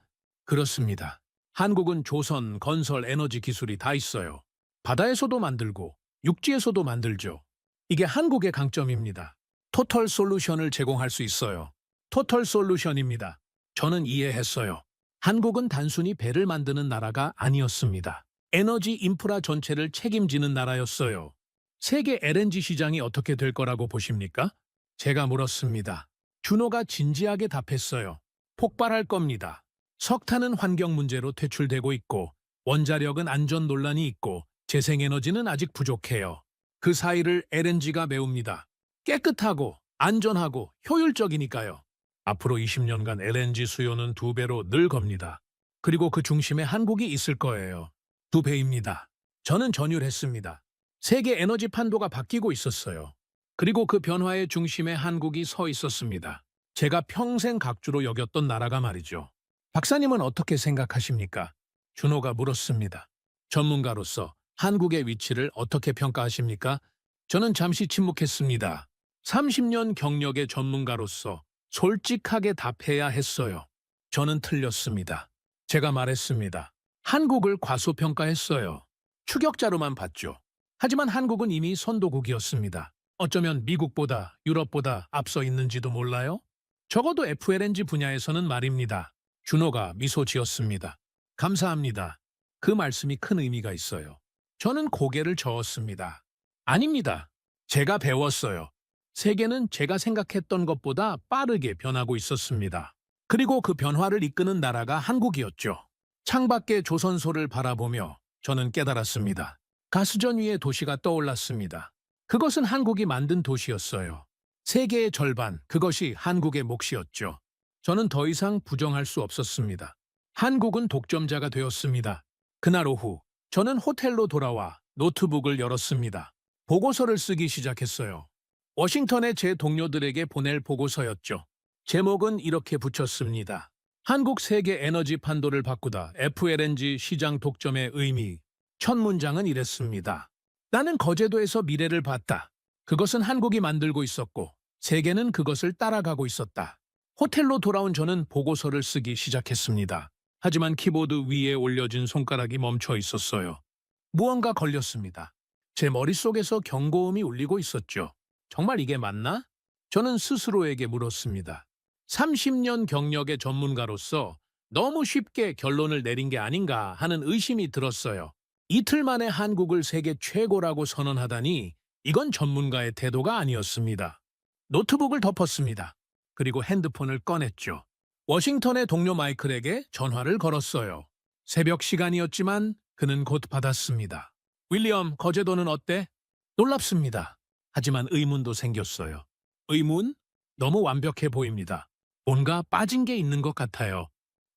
[SPEAKER 1] 그렇습니다. 한국은 조선, 건설, 에너지 기술이 다 있어요. 바다에서도 만들고 육지에서도 만들죠. 이게 한국의 강점입니다. 토털 솔루션을 제공할 수 있어요. 토털 솔루션입니다. 저는 이해했어요. 한국은 단순히 배를 만드는 나라가 아니었습니다. 에너지 인프라 전체를 책임지는 나라였어요. 세계 LNG 시장이 어떻게 될 거라고 보십니까? 제가 물었습니다. 준호가 진지하게 답했어요. 폭발할 겁니다. 석탄은 환경 문제로 퇴출되고 있고 원자력은 안전 논란이 있고 재생에너지는 아직 부족해요. 그 사이를 LNG가 메웁니다. 깨끗하고 안전하고 효율적이니까요. 앞으로 20년간 LNG 수요는 2배로 늘 겁니다. 그리고 그 중심에 한국이 있을 거예요. 2배입니다. 저는 전율했습니다. 세계 에너지 판도가 바뀌고 있었어요. 그리고 그 변화의 중심에 한국이 서 있었습니다. 제가 평생 각주로 여겼던 나라가 말이죠. 박사님은 어떻게 생각하십니까? 준호가 물었습니다. 전문가로서 한국의 위치를 어떻게 평가하십니까? 저는 잠시 침묵했습니다. 30년 경력의 전문가로서 솔직하게 답해야 했어요. 저는 틀렸습니다. 제가 말했습니다. 한국을 과소평가했어요. 추격자로만 봤죠. 하지만 한국은 이미 선도국이었습니다. 어쩌면 미국보다 유럽보다 앞서 있는지도 몰라요? 적어도 FLNG 분야에서는 말입니다. 준호가 미소 지었습니다. 감사합니다. 그 말씀이 큰 의미가 있어요. 저는 고개를 저었습니다. 아닙니다. 제가 배웠어요. 세계는 제가 생각했던 것보다 빠르게 변하고 있었습니다. 그리고 그 변화를 이끄는 나라가 한국이었죠. 창밖의 조선소를 바라보며 저는 깨달았습니다. 가스전 위의 도시가 떠올랐습니다. 그것은 한국이 만든 도시였어요. 세계의 절반, 그것이 한국의 몫이었죠. 저는 더 이상 부정할 수 없었습니다. 한국은 독점자가 되었습니다. 그날 오후, 저는 호텔로 돌아와 노트북을 열었습니다. 보고서를 쓰기 시작했어요. 워싱턴에 제 동료들에게 보낼 보고서였죠. 제목은 이렇게 붙였습니다. 한국 세계 에너지 판도를 바꾸다 FLNG 시장 독점의 의미. 첫 문장은 이랬습니다. 나는 거제도에서 미래를 봤다. 그것은 한국이 만들고 있었고 세계는 그것을 따라가고 있었다. 호텔로 돌아온 저는 보고서를 쓰기 시작했습니다. 하지만 키보드 위에 올려진 손가락이 멈춰 있었어요. 무언가 걸렸습니다. 제 머릿속에서 경고음이 울리고 있었죠. 정말 이게 맞나? 저는 스스로에게 물었습니다. 30년 경력의 전문가로서 너무 쉽게 결론을 내린 게 아닌가 하는 의심이 들었어요. 이틀 만에 한국을 세계 최고라고 선언하다니 이건 전문가의 태도가 아니었습니다. 노트북을 덮었습니다. 그리고 핸드폰을 꺼냈죠. 워싱턴의 동료 마이클에게 전화를 걸었어요. 새벽 시간이었지만 그는 곧 받았습니다. 윌리엄, 거제도는 어때? 놀랍습니다. 하지만 의문도 생겼어요. 의문? 너무 완벽해 보입니다. 뭔가 빠진 게 있는 것 같아요.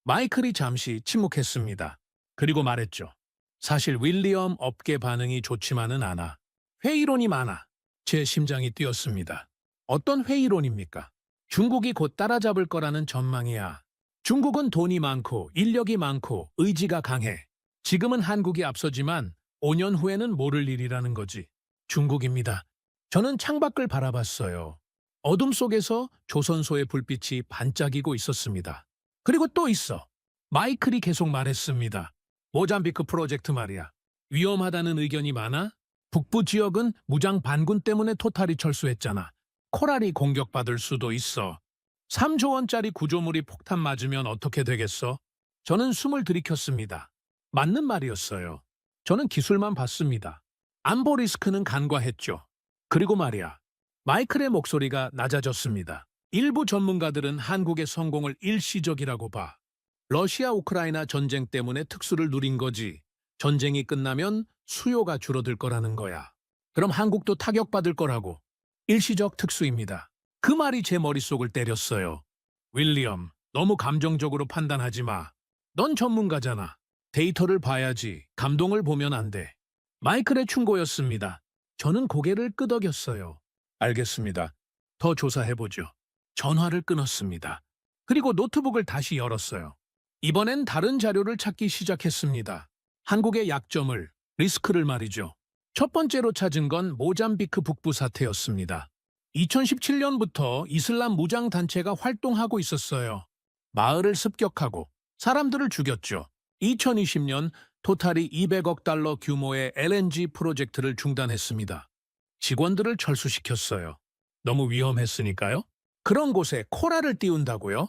[SPEAKER 1] 마이클이 잠시 침묵했습니다. 그리고 말했죠. 사실 윌리엄 업계 반응이 좋지만은 않아. 회의론이 많아. 제 심장이 뛰었습니다. 어떤 회의론입니까? 중국이 곧 따라잡을 거라는 전망이야. 중국은 돈이 많고 인력이 많고 의지가 강해. 지금은 한국이 앞서지만 5년 후에는 모를 일이라는 거지. 중국입니다. 저는 창밖을 바라봤어요. 어둠 속에서 조선소의 불빛이 반짝이고 있었습니다. 그리고 또 있어. 마이클이 계속 말했습니다. 모잠비크 프로젝트 말이야. 위험하다는 의견이 많아? 북부 지역은 무장 반군 때문에 토탈이 철수했잖아. 코랄이 공격받을 수도 있어. 3조 원짜리 구조물이 폭탄 맞으면 어떻게 되겠어? 저는 숨을 들이켰습니다. 맞는 말이었어요. 저는 기술만 봤습니다. 안보 리스크는 간과했죠. 그리고 말이야. 마이클의 목소리가 낮아졌습니다. 일부 전문가들은 한국의 성공을 일시적이라고 봐. 러시아 우크라이나 전쟁 때문에 특수를 누린 거지. 전쟁이 끝나면 수요가 줄어들 거라는 거야. 그럼 한국도 타격받을 거라고. 일시적 특수입니다. 그 말이 제 머릿속을 때렸어요. 윌리엄, 너무 감정적으로 판단하지 마. 넌 전문가잖아. 데이터를 봐야지. 감동을 보면 안 돼. 마이클의 충고였습니다. 저는 고개를 끄덕였어요. 알겠습니다. 더 조사해보죠. 전화를 끊었습니다. 그리고 노트북을 다시 열었어요. 이번엔 다른 자료를 찾기 시작했습니다. 한국의 약점을, 리스크를 말이죠. 첫 번째로 찾은 건 모잠비크 북부 사태였습니다. 2017년부터 이슬람 무장단체가 활동하고 있었어요. 마을을 습격하고 사람들을 죽였죠. 2020년 토탈이 200억 달러 규모의 LNG 프로젝트를 중단했습니다. 직원들을 철수시켰어요. 너무 위험했으니까요. 그런 곳에 코랄을 띄운다고요?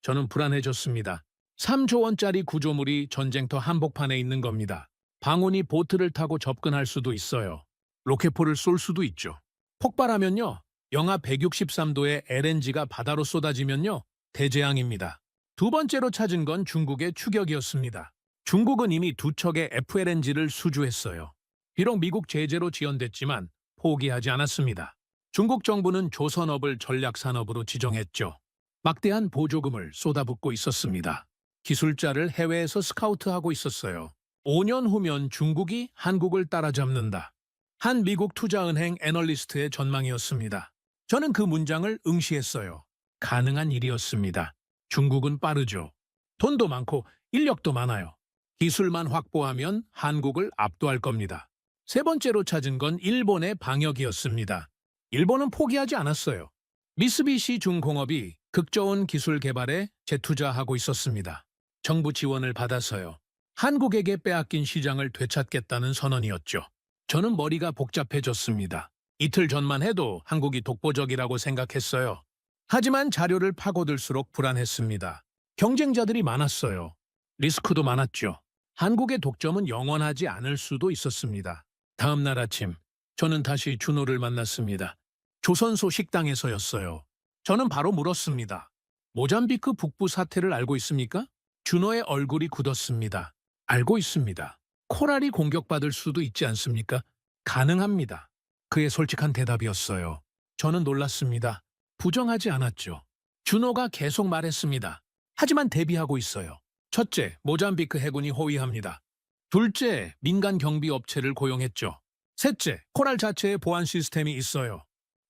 [SPEAKER 1] 저는 불안해졌습니다. 3조 원짜리 구조물이 전쟁터 한복판에 있는 겁니다. 방온이 보트를 타고 접근할 수도 있어요. 로켓포를 쏠 수도 있죠. 폭발하면요. 영하 163도의 LNG가 바다로 쏟아지면요. 대재앙입니다. 두 번째로 찾은 건 중국의 추격이었습니다. 중국은 이미 두 척의 FLNG를 수주했어요. 비록 미국 제재로 지연됐지만 포기하지 않았습니다. 중국 정부는 조선업을 전략산업으로 지정했죠. 막대한 보조금을 쏟아붓고 있었습니다. 기술자를 해외에서 스카우트하고 있었어요. 5년 후면 중국이 한국을 따라잡는다. 한 미국 투자은행 애널리스트의 전망이었습니다. 저는 그 문장을 응시했어요. 가능한 일이었습니다. 중국은 빠르죠. 돈도 많고 인력도 많아요. 기술만 확보하면 한국을 압도할 겁니다. 세 번째로 찾은 건 일본의 방역이었습니다. 일본은 포기하지 않았어요. 미쓰비시 중공업이 극저온 기술 개발에 재투자하고 있었습니다. 정부 지원을 받아서요. 한국에게 빼앗긴 시장을 되찾겠다는 선언이었죠. 저는 머리가 복잡해졌습니다. 이틀 전만 해도 한국이 독보적이라고 생각했어요. 하지만 자료를 파고들수록 불안했습니다. 경쟁자들이 많았어요. 리스크도 많았죠. 한국의 독점은 영원하지 않을 수도 있었습니다. 다음 날 아침, 저는 다시 준호를 만났습니다. 조선소 식당에서였어요. 저는 바로 물었습니다. 모잠비크 북부 사태를 알고 있습니까? 준호의 얼굴이 굳었습니다. 알고 있습니다. 코랄이 공격받을 수도 있지 않습니까? 가능합니다. 그의 솔직한 대답이었어요. 저는 놀랐습니다. 부정하지 않았죠. 준호가 계속 말했습니다. 하지만 대비하고 있어요. 첫째, 모잠비크 해군이 호위합니다. 둘째, 민간 경비 업체를 고용했죠. 셋째, 코랄 자체에 보안 시스템이 있어요.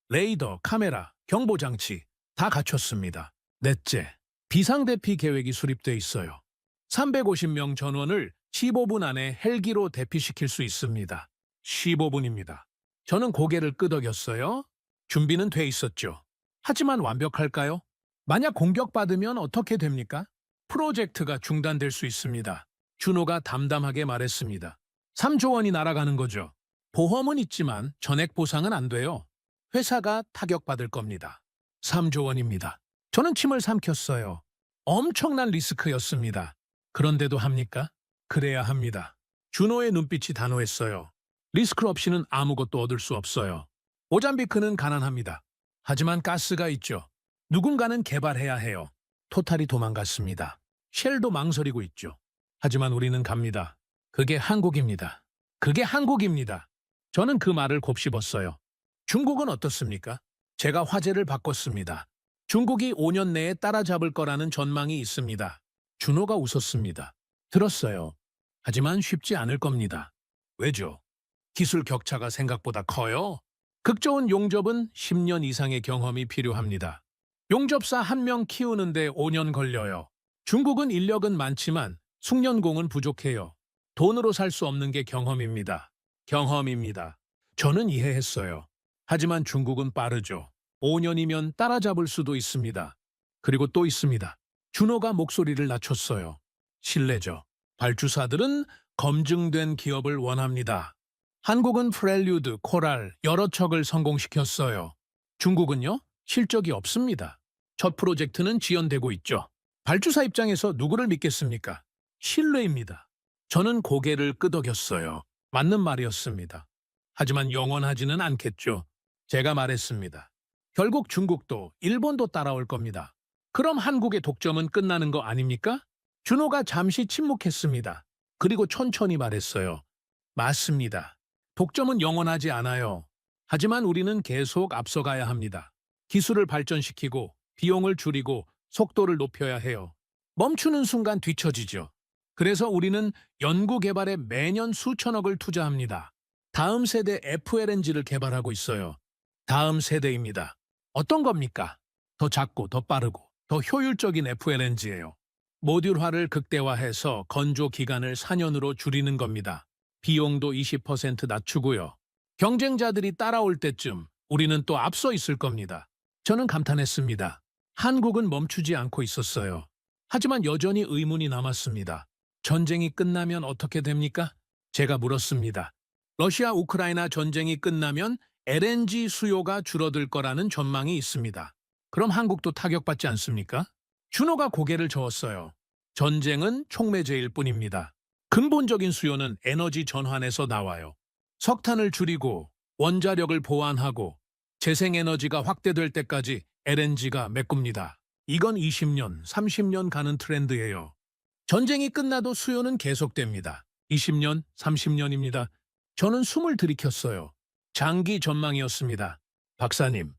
[SPEAKER 1] 레이더, 카메라, 경보장치 다 갖췄습니다. 넷째, 비상대피 계획이 수립돼 있어요. 350명 전원을 15분 안에 헬기로 대피시킬 수 있습니다. 15분입니다. 저는 고개를 끄덕였어요. 준비는 돼 있었죠. 하지만 완벽할까요? 만약 공격받으면 어떻게 됩니까? 프로젝트가 중단될 수 있습니다. 준호가 담담하게 말했습니다. 3조 원이 날아가는 거죠. 보험은 있지만 전액 보상은 안 돼요. 회사가 타격받을 겁니다. 3조 원입니다. 저는 침을 삼켰어요. 엄청난 리스크였습니다. 그런데도 합니까? 그래야 합니다. 준호의 눈빛이 단호했어요. 리스크 없이는 아무것도 얻을 수 없어요. 모잠비크는 가난합니다. 하지만 가스가 있죠. 누군가는 개발해야 해요. 토탈이 도망갔습니다. 쉘도 망설이고 있죠. 하지만 우리는 갑니다. 그게 한국입니다. 그게 한국입니다. 저는 그 말을 곱씹었어요. 중국은 어떻습니까? 제가 화제를 바꿨습니다. 중국이 5년 내에 따라잡을 거라는 전망이 있습니다. 준호가 웃었습니다. 들었어요. 하지만 쉽지 않을 겁니다. 왜죠? 기술 격차가 생각보다 커요. 극좋은 용접은 10년 이상의 경험이 필요합니다. 용접사 1명 키우는데 5년 걸려요. 중국은 인력은 많지만 숙련공은 부족해요. 돈으로 살 수 없는 게 경험입니다. 경험입니다. 저는 이해했어요. 하지만 중국은 빠르죠. 5년이면 따라잡을 수도 있습니다. 그리고 또 있습니다. 준호가 목소리를 낮췄어요. 신뢰죠. 발주사들은 검증된 기업을 원합니다. 한국은 프렐류드, 코랄 여러 척을 성공시켰어요. 중국은요? 실적이 없습니다. 첫 프로젝트는 지연되고 있죠. 발주사 입장에서 누구를 믿겠습니까? 신뢰입니다. 저는 고개를 끄덕였어요. 맞는 말이었습니다. 하지만 영원하지는 않겠죠. 제가 말했습니다. 결국 중국도 일본도 따라올 겁니다. 그럼 한국의 독점은 끝나는 거 아닙니까? 준호가 잠시 침묵했습니다. 그리고 천천히 말했어요. 맞습니다. 독점은 영원하지 않아요. 하지만 우리는 계속 앞서가야 합니다. 기술을 발전시키고 비용을 줄이고 속도를 높여야 해요. 멈추는 순간 뒤처지죠. 그래서 우리는 연구개발에 매년 수천억을 투자합니다. 다음 세대 FLNG를 개발하고 있어요. 다음 세대입니다. 어떤 겁니까? 더 작고 더 빠르고 더 효율적인 FLNG예요. 모듈화를 극대화해서 건조 기간을 4년으로 줄이는 겁니다. 비용도 20% 낮추고요. 경쟁자들이 따라올 때쯤 우리는 또 앞서 있을 겁니다. 저는 감탄했습니다. 한국은 멈추지 않고 있었어요. 하지만 여전히 의문이 남았습니다. 전쟁이 끝나면 어떻게 됩니까? 제가 물었습니다. 러시아 우크라이나 전쟁이 끝나면 LNG 수요가 줄어들 거라는 전망이 있습니다. 그럼 한국도 타격받지 않습니까? 준호가 고개를 저었어요. 전쟁은 촉매제일 뿐입니다. 근본적인 수요는 에너지 전환에서 나와요. 석탄을 줄이고 원자력을 보완하고 재생에너지가 확대될 때까지 LNG가 메꿉니다. 이건 20년, 30년 가는 트렌드예요. 전쟁이 끝나도 수요는 계속됩니다. 20년, 30년입니다. 저는 숨을 들이켰어요. 장기 전망이었습니다. 박사님,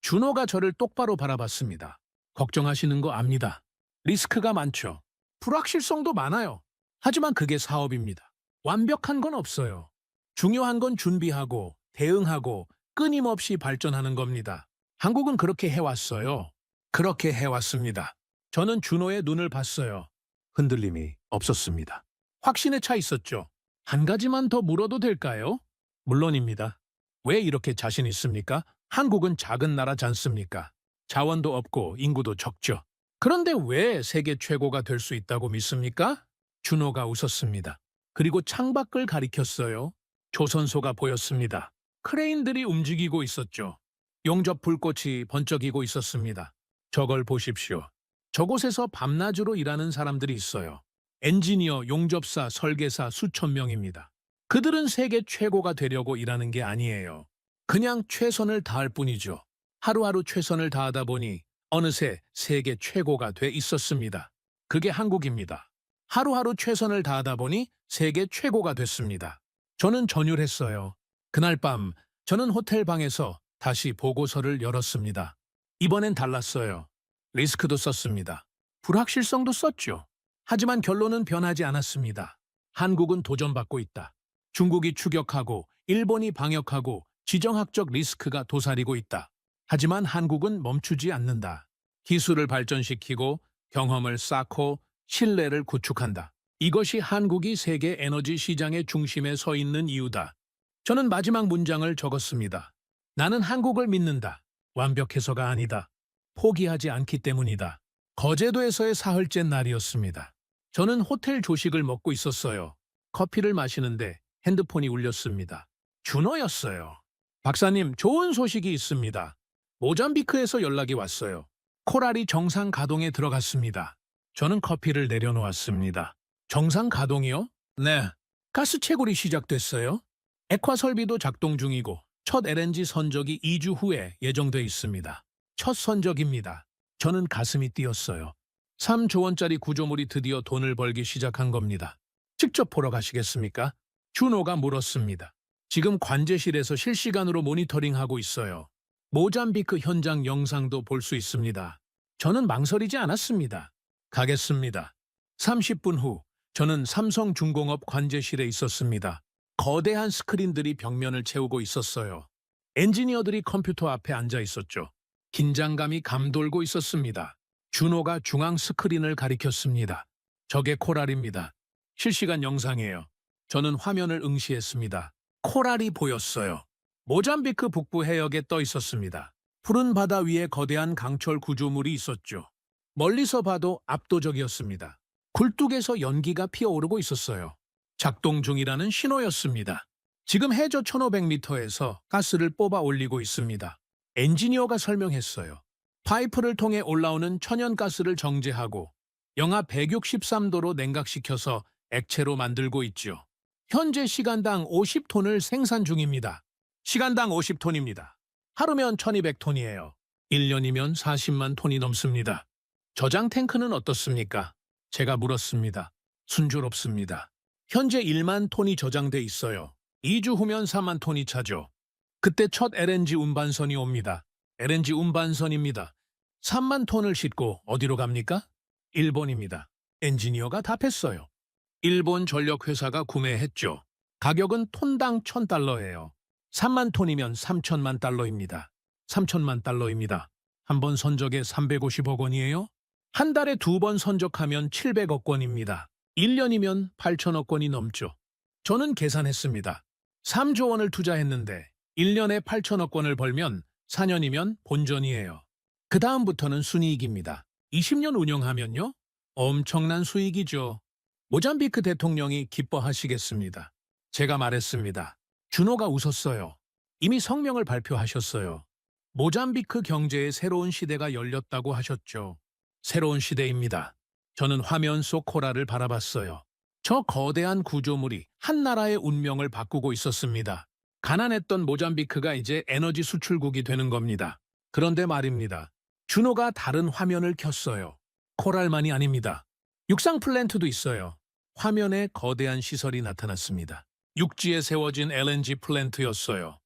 [SPEAKER 1] 준호가 저를 똑바로 바라봤습니다. 걱정하시는 거 압니다. 리스크가 많죠. 불확실성도 많아요. 하지만 그게 사업입니다. 완벽한 건 없어요. 중요한 건 준비하고 대응하고 끊임없이 발전하는 겁니다. 한국은 그렇게 해왔어요. 그렇게 해왔습니다. 저는 준호의 눈을 봤어요. 흔들림이 없었습니다. 확신에 차 있었죠. 한 가지만 더 물어도 될까요? 물론입니다. 왜 이렇게 자신 있습니까? 한국은 작은 나라지 않습니까? 자원도 없고 인구도 적죠. 그런데 왜 세계 최고가 될 수 있다고 믿습니까? 준호가 웃었습니다. 그리고 창밖을 가리켰어요. 조선소가 보였습니다. 크레인들이 움직이고 있었죠. 용접 불꽃이 번쩍이고 있었습니다. 저걸 보십시오. 저곳에서 밤낮으로 일하는 사람들이 있어요. 엔지니어, 용접사, 설계사 수천 명입니다. 그들은 세계 최고가 되려고 일하는 게 아니에요. 그냥 최선을 다할 뿐이죠. 하루하루 최선을 다하다 보니 어느새 세계 최고가 돼 있었습니다. 그게 한국입니다. 하루하루 최선을 다하다 보니 세계 최고가 됐습니다. 저는 전율했어요. 그날 밤 저는 호텔 방에서 다시 보고서를 열었습니다. 이번엔 달랐어요. 리스크도 썼습니다. 불확실성도 썼죠. 하지만 결론은 변하지 않았습니다. 한국은 도전받고 있다. 중국이 추격하고 일본이 방역하고 지정학적 리스크가 도사리고 있다. 하지만 한국은 멈추지 않는다. 기술을 발전시키고 경험을 쌓고 신뢰를 구축한다. 이것이 한국이 세계 에너지 시장의 중심에 서 있는 이유다. 저는 마지막 문장을 적었습니다. 나는 한국을 믿는다. 완벽해서가 아니다. 포기하지 않기 때문이다. 거제도에서의 사흘째 날이었습니다. 저는 호텔 조식을 먹고 있었어요. 커피를 마시는데 핸드폰이 울렸습니다. 준호였어요. 박사님, 좋은 소식이 있습니다. 모잠비크에서 연락이 왔어요. 코랄이 정상 가동에 들어갔습니다. 저는 커피를 내려놓았습니다. 정상 가동이요? 네. 가스 채굴이 시작됐어요. 액화 설비도 작동 중이고 첫 LNG 선적이 2주 후에 예정돼 있습니다. 첫 선적입니다. 저는 가슴이 뛰었어요. 3조 원짜리 구조물이 드디어 돈을 벌기 시작한 겁니다. 직접 보러 가시겠습니까? 준호가 물었습니다. 지금 관제실에서 실시간으로 모니터링하고 있어요. 모잠비크 현장 영상도 볼 수 있습니다. 저는 망설이지 않았습니다. 가겠습니다. 30분 후 저는 삼성중공업 관제실에 있었습니다. 거대한 스크린들이 벽면을 채우고 있었어요. 엔지니어들이 컴퓨터 앞에 앉아 있었죠. 긴장감이 감돌고 있었습니다. 준호가 중앙 스크린을 가리켰습니다. 저게 코랄입니다. 실시간 영상이에요. 저는 화면을 응시했습니다. 코랄이 보였어요. 모잠비크 북부 해역에 떠 있었습니다. 푸른 바다 위에 거대한 강철 구조물이 있었죠. 멀리서 봐도 압도적이었습니다. 굴뚝에서 연기가 피어오르고 있었어요. 작동 중이라는 신호였습니다. 지금 해저 1500m에서 가스를 뽑아 올리고 있습니다. 엔지니어가 설명했어요. 파이프를 통해 올라오는 천연가스를 정제하고 영하 163도로 냉각시켜서 액체로 만들고 있죠. 현재 시간당 50톤을 생산 중입니다. 시간당 50톤입니다. 하루면 1200톤이에요. 1년이면 40만 톤이 넘습니다. 저장 탱크는 어떻습니까? 제가 물었습니다. 순조롭습니다. 현재 1만 톤이 저장돼 있어요. 2주 후면 4만 톤이 차죠. 그때 첫 LNG 운반선이 옵니다. LNG 운반선입니다. 3만 톤을 싣고 어디로 갑니까? 일본입니다. 엔지니어가 답했어요. 일본 전력회사가 구매했죠. 가격은 톤당 1000달러예요. 3만 톤이면 3천만 달러입니다. 3천만 달러입니다. 한 번 선적에 350억 원이에요? 한 달에 2번 선적하면 700억 원입니다. 1년이면 8천억 원이 넘죠. 저는 계산했습니다. 3조 원을 투자했는데 1년에 8천억 원을 벌면 4년이면 본전이에요. 그 다음부터는 순이익입니다. 20년 운영하면요? 엄청난 수익이죠. 모잠비크 대통령이 기뻐하시겠습니다. 제가 말했습니다. 준호가 웃었어요. 이미 성명을 발표하셨어요. 모잠비크 경제의 새로운 시대가 열렸다고 하셨죠. 새로운 시대입니다. 저는 화면 속 코랄을 바라봤어요. 저 거대한 구조물이 한 나라의 운명을 바꾸고 있었습니다. 가난했던 모잠비크가 이제 에너지 수출국이 되는 겁니다. 그런데 말입니다. 준호가 다른 화면을 켰어요. 코랄만이 아닙니다. 육상 플랜트도 있어요. 화면에 거대한 시설이 나타났습니다. 육지에 세워진 LNG 플랜트였어요.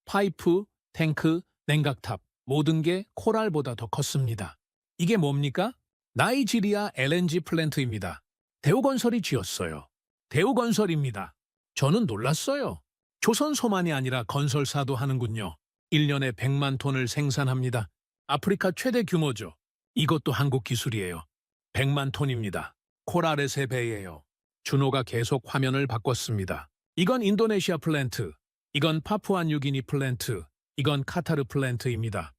[SPEAKER 1] 파이프, 탱크, 냉각탑, 모든 게 코랄보다 더 컸습니다. 이게 뭡니까? 나이지리아 LNG 플랜트입니다. 대우건설이 지었어요. 대우건설입니다. 저는 놀랐어요. 조선소만이 아니라 건설사도 하는군요. 1년에 100만 톤을 생산합니다. 아프리카 최대 규모죠. 이것도 한국 기술이에요. 100만 톤입니다. 코랄의 3배예요. 준호가 계속 화면을 바꿨습니다. 이건 인도네시아 플랜트, 이건 파푸아뉴기니 플랜트, 이건 카타르 플랜트입니다.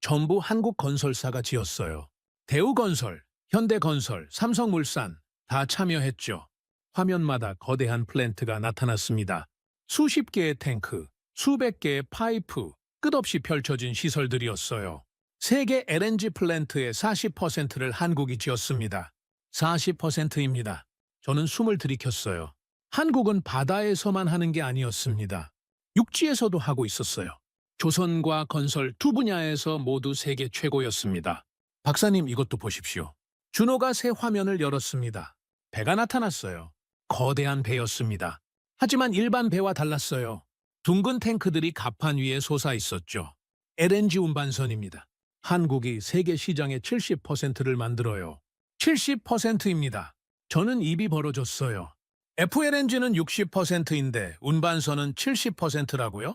[SPEAKER 1] 전부 한국 건설사가 지었어요. 대우건설, 현대건설, 삼성물산 다 참여했죠. 화면마다 거대한 플랜트가 나타났습니다. 수십 개의 탱크, 수백 개의 파이프, 끝없이 펼쳐진 시설들이었어요. 세계 LNG 플랜트의 40%를 한국이 지었습니다. 40%입니다. 저는 숨을 들이켰어요. 한국은 바다에서만 하는 게 아니었습니다. 육지에서도 하고 있었어요. 조선과 건설 두 분야에서 모두 세계 최고였습니다. 박사님, 이것도 보십시오. 준호가 새 화면을 열었습니다. 배가 나타났어요. 거대한 배였습니다. 하지만 일반 배와 달랐어요. 둥근 탱크들이 갑판 위에 솟아 있었죠. LNG 운반선입니다. 한국이 세계 시장의 70%를 만들어요. 70%입니다. 저는 입이 벌어졌어요. FLNG는 60%인데 운반선은 70%라고요?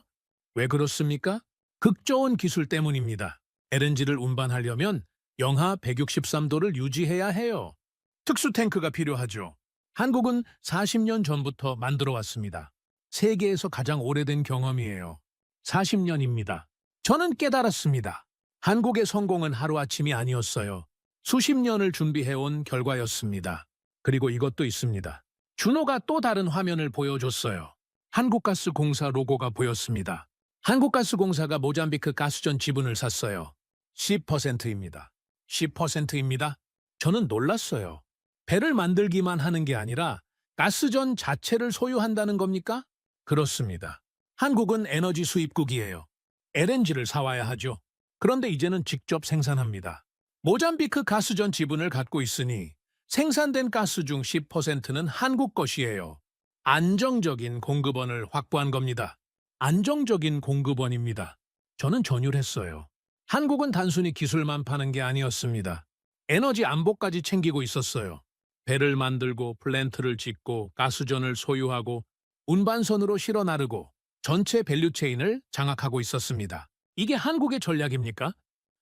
[SPEAKER 1] 왜 그렇습니까? 극 좋은 기술 때문입니다. LNG를 운반하려면 영하 163도를 유지해야 해요. 특수 탱크가 필요하죠. 한국은 40년 전부터 만들어 왔습니다. 세계에서 가장 오래된 경험이에요. 40년입니다. 저는 깨달았습니다. 한국의 성공은 하루아침이 아니었어요. 수십 년을 준비해온 결과였습니다. 그리고 이것도 있습니다. 준호가 또 다른 화면을 보여줬어요. 한국가스공사 로고가 보였습니다. 한국가스공사가 모잠비크 가스전 지분을 샀어요. 10%입니다. 10%입니다. 저는 놀랐어요. 배를 만들기만 하는 게 아니라 가스전 자체를 소유한다는 겁니까? 그렇습니다. 한국은 에너지 수입국이에요. LNG를 사와야 하죠. 그런데 이제는 직접 생산합니다. 모잠비크 가스전 지분을 갖고 있으니 생산된 가스 중 10%는 한국 것이에요. 안정적인 공급원을 확보한 겁니다. 안정적인 공급원입니다. 저는 전율했어요. 한국은 단순히 기술만 파는 게 아니었습니다. 에너지 안보까지 챙기고 있었어요. 배를 만들고 플랜트를 짓고 가스전을 소유하고 운반선으로 실어 나르고 전체 밸류체인을 장악하고 있었습니다. 이게 한국의 전략입니까?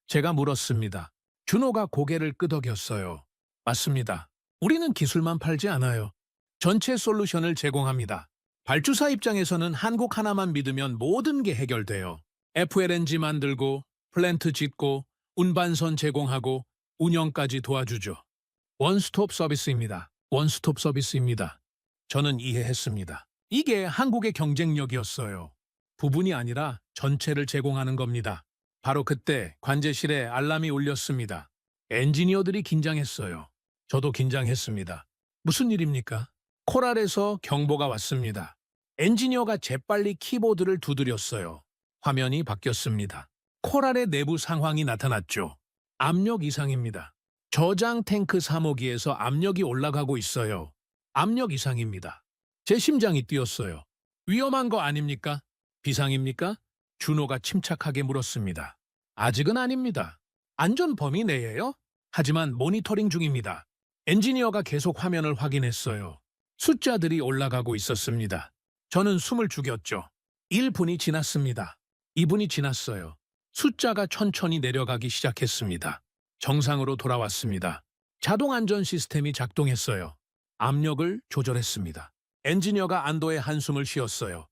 [SPEAKER 1] 제가 물었습니다. 준호가 고개를 끄덕였어요. 맞습니다. 우리는 기술만 팔지 않아요. 전체 솔루션을 제공합니다. 발주사 입장에서는 한국 하나만 믿으면 모든 게 해결돼요. FLNG 만들고 플랜트 짓고 운반선 제공하고 운영까지 도와주죠. 원스톱 서비스입니다. 원스톱 서비스입니다. 저는 이해했습니다. 이게 한국의 경쟁력이었어요. 부분이 아니라 전체를 제공하는 겁니다. 바로 그때 관제실에 알람이 울렸습니다. 엔지니어들이 긴장했어요. 저도 긴장했습니다. 무슨 일입니까? 코랄에서 경보가 왔습니다. 엔지니어가 재빨리 키보드를 두드렸어요. 화면이 바뀌었습니다. 코랄의 내부 상황이 나타났죠. 압력 이상입니다. 저장 탱크 3호기에서 압력이 올라가고 있어요. 압력 이상입니다. 제 심장이 뛰었어요. 위험한 거 아닙니까? 비상입니까? 준호가 침착하게 물었습니다. 아직은 아닙니다. 안전 범위 내예요? 하지만 모니터링 중입니다. 엔지니어가 계속 화면을 확인했어요. 숫자들이 올라가고 있었습니다. 저는 숨을 죽였죠. 1분이 지났습니다. 2분이 지났어요. 숫자가 천천히 내려가기 시작했습니다. 정상으로 돌아왔습니다. 자동 안전 시스템이 작동했어요. 압력을 조절했습니다. 엔지니어가 안도의 한숨을 쉬었어요.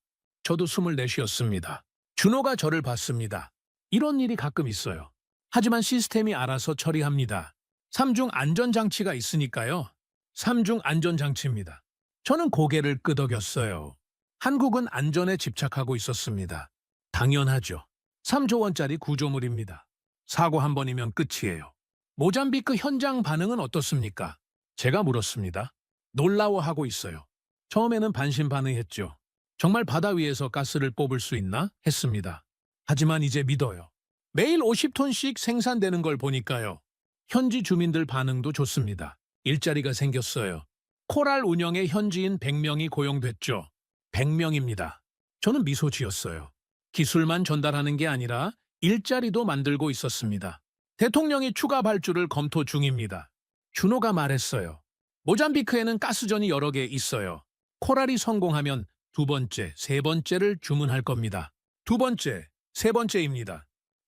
[SPEAKER 1] 저도 숨을 내쉬었습니다. 준호가 저를 봤습니다. 이런 일이 가끔 있어요. 하지만 시스템이 알아서 처리합니다. 3중 안전장치가 있으니까요. 3중 안전장치입니다. 저는 고개를 끄덕였어요. 한국은 안전에 집착하고 있었습니다. 당연하죠. 3조 원짜리 구조물입니다. 사고 한 번이면 끝이에요. 모잠비크 현장 반응은 어떻습니까? 제가 물었습니다. 놀라워하고 있어요. 처음에는 반신반의했죠. 정말 바다 위에서 가스를 뽑을 수 있나? 했습니다. 하지만 이제 믿어요. 매일 50톤씩 생산되는 걸 보니까요. 현지 주민들 반응도 좋습니다. 일자리가 생겼어요. 코랄 운영에 현지인 100명이 고용됐죠. 100명입니다. 저는 미소 지었어요. 기술만 전달하는 게 아니라 일자리도 만들고 있었습니다. 대통령이 추가 발주를 검토 중입니다. 준호가 말했어요. 모잠비크에는 가스전이 여러 개 있어요. 코랄이 성공하면 두 번째, 세 번째를 주문할 겁니다. 두 번째, 세 번째입니다.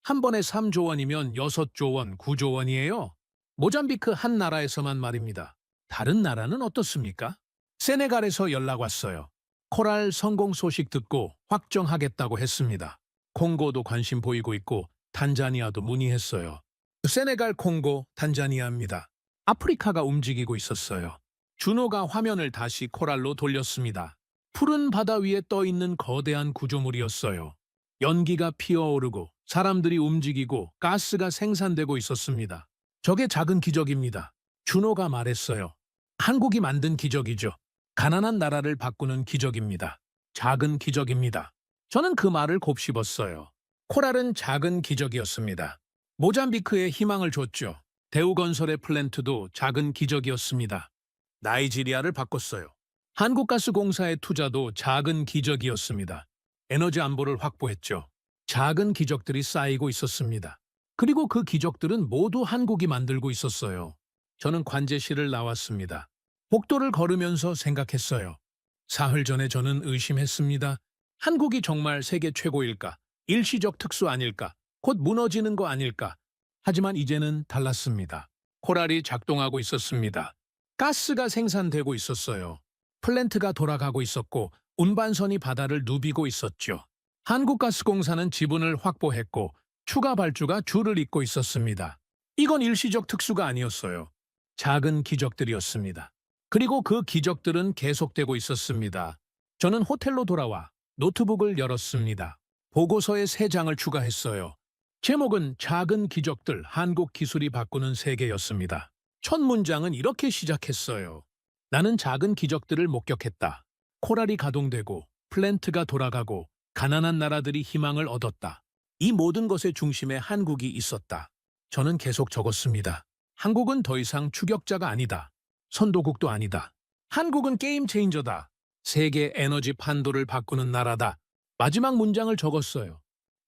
[SPEAKER 1] 한 번에 3조 원이면 6조 원, 9조 원이에요. 모잠비크 한 나라에서만 말입니다. 다른 나라는 어떻습니까? 세네갈에서 연락 왔어요. 코랄 성공 소식 듣고 확정하겠다고 했습니다. 콩고도 관심 보이고 있고 탄자니아도 문의했어요. 세네갈, 콩고, 탄자니아입니다. 아프리카가 움직이고 있었어요. 준호가 화면을 다시 코랄로 돌렸습니다. 푸른 바다 위에 떠 있는 거대한 구조물이었어요. 연기가 피어오르고 사람들이 움직이고 가스가 생산되고 있었습니다. 저게 작은 기적입니다. 준호가 말했어요. 한국이 만든 기적이죠. 가난한 나라를 바꾸는 기적입니다. 작은 기적입니다. 저는 그 말을 곱씹었어요. 코랄은 작은 기적이었습니다. 모잠비크에 희망을 줬죠. 대우건설의 플랜트도 작은 기적이었습니다. 나이지리아를 바꿨어요. 한국가스공사의 투자도 작은 기적이었습니다. 에너지 안보를 확보했죠. 작은 기적들이 쌓이고 있었습니다. 그리고 그 기적들은 모두 한국이 만들고 있었어요. 저는 관제실을 나왔습니다. 복도를 걸으면서 생각했어요. 사흘 전에 저는 의심했습니다. 한국이 정말 세계 최고일까? 일시적 특수 아닐까? 곧 무너지는 거 아닐까? 하지만 이제는 달랐습니다. 코랄이 작동하고 있었습니다. 가스가 생산되고 있었어요. 플랜트가 돌아가고 있었고 운반선이 바다를 누비고 있었죠. 한국가스공사는 지분을 확보했고 추가 발주가 줄을 잇고 있었습니다. 이건 일시적 특수가 아니었어요. 작은 기적들이었습니다. 그리고 그 기적들은 계속되고 있었습니다. 저는 호텔로 돌아와 노트북을 열었습니다. 보고서에 3장을 추가했어요. 제목은 작은 기적들, 한국 기술이 바꾸는 세계였습니다. 첫 문장은 이렇게 시작했어요. 나는 작은 기적들을 목격했다. 코랄이 가동되고 플랜트가 돌아가고 가난한 나라들이 희망을 얻었다. 이 모든 것의 중심에 한국이 있었다. 저는 계속 적었습니다. 한국은 더 이상 추격자가 아니다. 선도국도 아니다. 한국은 게임 체인저다. 세계 에너지 판도를 바꾸는 나라다. 마지막 문장을 적었어요.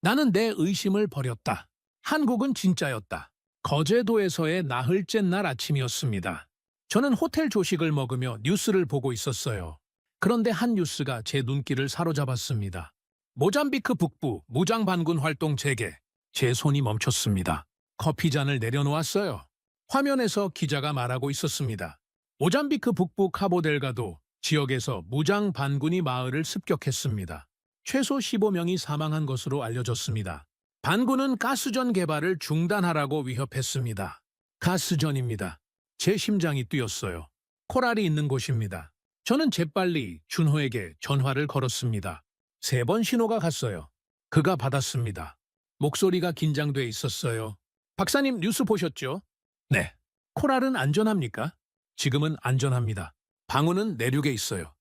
[SPEAKER 1] 나는 내 의심을 버렸다. 한국은 진짜였다. 거제도에서의 나흘째 날 아침이었습니다. 저는 호텔 조식을 먹으며 뉴스를 보고 있었어요. 그런데 한 뉴스가 제 눈길을 사로잡았습니다. 모잠비크 북부 무장 반군 활동 재개. 제 손이 멈췄습니다. 커피잔을 내려놓았어요. 화면에서 기자가 말하고 있었습니다. 모잠비크 북부 카보델가도 지역에서 무장 반군이 마을을 습격했습니다. 최소 15명이 사망한 것으로 알려졌습니다. 반군은 가스전 개발을 중단하라고 위협했습니다. 가스전입니다. 제 심장이 뛰었어요. 코랄이 있는 곳입니다. 저는 재빨리 준호에게 전화를 걸었습니다. 3번 신호가 갔어요. 그가 받았습니다. 목소리가 긴장돼 있었어요. 박사님 뉴스 보셨죠? 네. 코랄은 안전합니까? 지금은 안전합니다. 방어는 내륙에 있어요.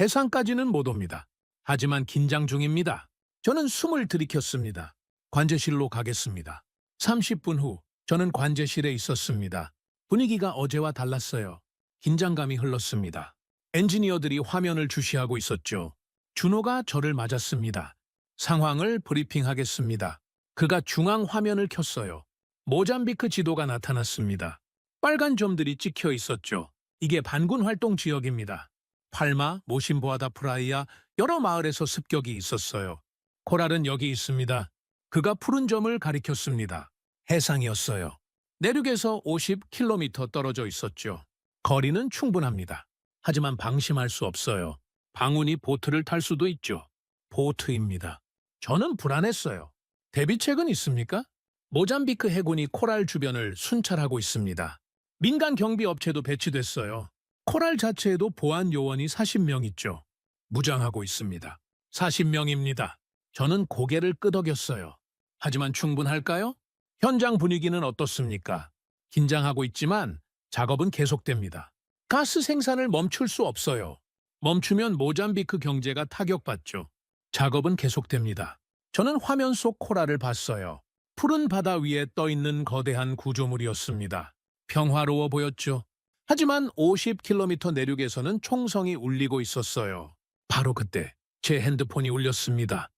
[SPEAKER 1] 해상까지는 못 옵니다. 하지만 긴장 중입니다. 저는 숨을 들이켰습니다. 관제실로 가겠습니다. 30분 후 저는 관제실에 있었습니다. 분위기가 어제와 달랐어요. 긴장감이 흘렀습니다. 엔지니어들이 화면을 주시하고 있었죠. 준호가 저를 맞았습니다. 상황을 브리핑하겠습니다. 그가 중앙 화면을 켰어요. 모잠비크 지도가 나타났습니다. 빨간 점들이 찍혀 있었죠. 이게 반군 활동 지역입니다. 팔마, 모심보아다 프라이아, 여러 마을에서 습격이 있었어요. 코랄은 여기 있습니다. 그가 푸른 점을 가리켰습니다. 해상이었어요. 내륙에서 50km 떨어져 있었죠. 거리는 충분합니다. 하지만 방심할 수 없어요. 방운이 보트를 탈 수도 있죠. 보트입니다. 저는 불안했어요. 대비책은 있습니까? 모잠비크 해군이 코랄 주변을 순찰하고 있습니다. 민간 경비 업체도 배치됐어요. 코랄 자체에도 보안 요원이 40명 있죠. 무장하고 있습니다. 40명입니다. 저는 고개를 끄덕였어요. 하지만 충분할까요? 현장 분위기는 어떻습니까? 긴장하고 있지만 작업은 계속됩니다. 가스 생산을 멈출 수 없어요. 멈추면 모잠비크 경제가 타격받죠. 작업은 계속됩니다. 저는 화면 속 코랄을 봤어요. 푸른 바다 위에 떠있는 거대한 구조물이었습니다. 평화로워 보였죠. 하지만 50km 내륙에서는 총성이 울리고 있었어요. 바로 그때 제 핸드폰이 울렸습니다.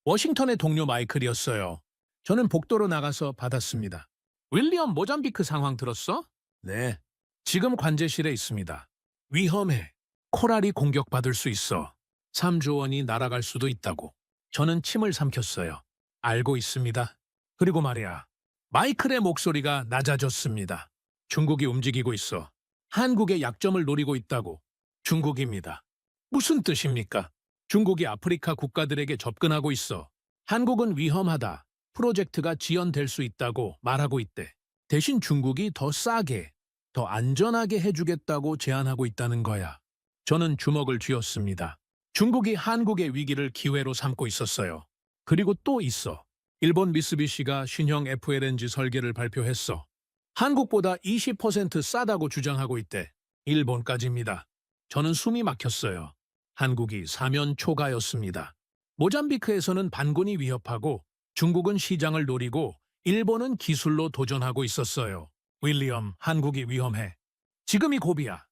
[SPEAKER 1] 워싱턴의 동료 마이클이었어요. 저는 복도로 나가서 받았습니다. 윌리엄, 모잠비크 상황 들었어? 네. 지금 관제실에 있습니다. 위험해. 코랄이 공격받을 수 있어. 3조 원이 날아갈 수도 있다고. 저는 침을 삼켰어요. 알고 있습니다. 그리고 말이야. 마이클의 목소리가 낮아졌습니다. 중국이 움직이고 있어. 한국의 약점을 노리고 있다고. 중국입니다. 무슨 뜻입니까? 중국이 아프리카 국가들에게 접근하고 있어. 한국은 위험하다. 프로젝트가 지연될 수 있다고 말하고 있대. 대신 중국이 더 싸게, 더 안전하게 해주겠다고 제안하고 있다는 거야. 저는 주먹을 쥐었습니다. 중국이 한국의 위기를 기회로 삼고 있었어요. 그리고 또 있어. 일본 미쓰비시가 신형 FLNG 설계를 발표했어. 한국보다 20% 싸다고 주장하고 있대. 일본까지입니다. 저는 숨이 막혔어요. 한국이 사면 초가였습니다. 모잠비크에서는 반군이 위협하고 중국은 시장을 노리고 일본은 기술로 도전하고 있었어요. 윌리엄, 한국이 위험해. 지금이 고비야.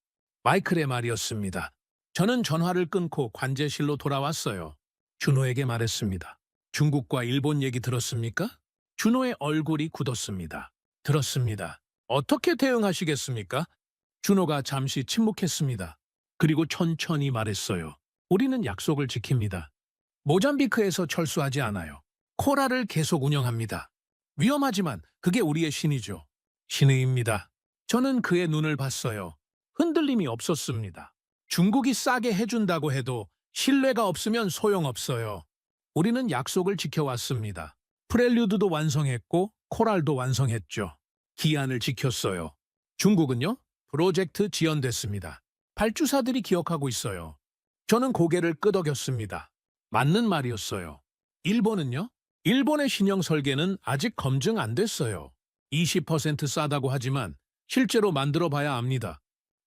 [SPEAKER 1] 마이클의 말이었습니다. 저는 전화를 끊고 관제실로 돌아왔어요. 준호에게 말했습니다. 중국과 일본 얘기 들었습니까? 준호의 얼굴이 굳었습니다. 들었습니다. 어떻게 대응하시겠습니까? 준호가 잠시 침묵했습니다. 그리고 천천히 말했어요. 우리는 약속을 지킵니다. 모잠비크에서 철수하지 않아요. 코랄을 계속 운영합니다. 위험하지만 그게 우리의 신이죠. 신의입니다. 저는 그의 눈을 봤어요. 흔들림이 없었습니다. 중국이 싸게 해준다고 해도 신뢰가 없으면 소용없어요. 우리는 약속을 지켜왔습니다. 프렐류드도 완성했고 코랄도 완성했죠. 기한을 지켰어요. 중국은요? 프로젝트 지연됐습니다. 발주사들이 기억하고 있어요. 저는 고개를 끄덕였습니다. 맞는 말이었어요. 일본은요? 일본의 신형 설계는 아직 검증 안 됐어요. 20% 싸다고 하지만 실제로 만들어 봐야 압니다.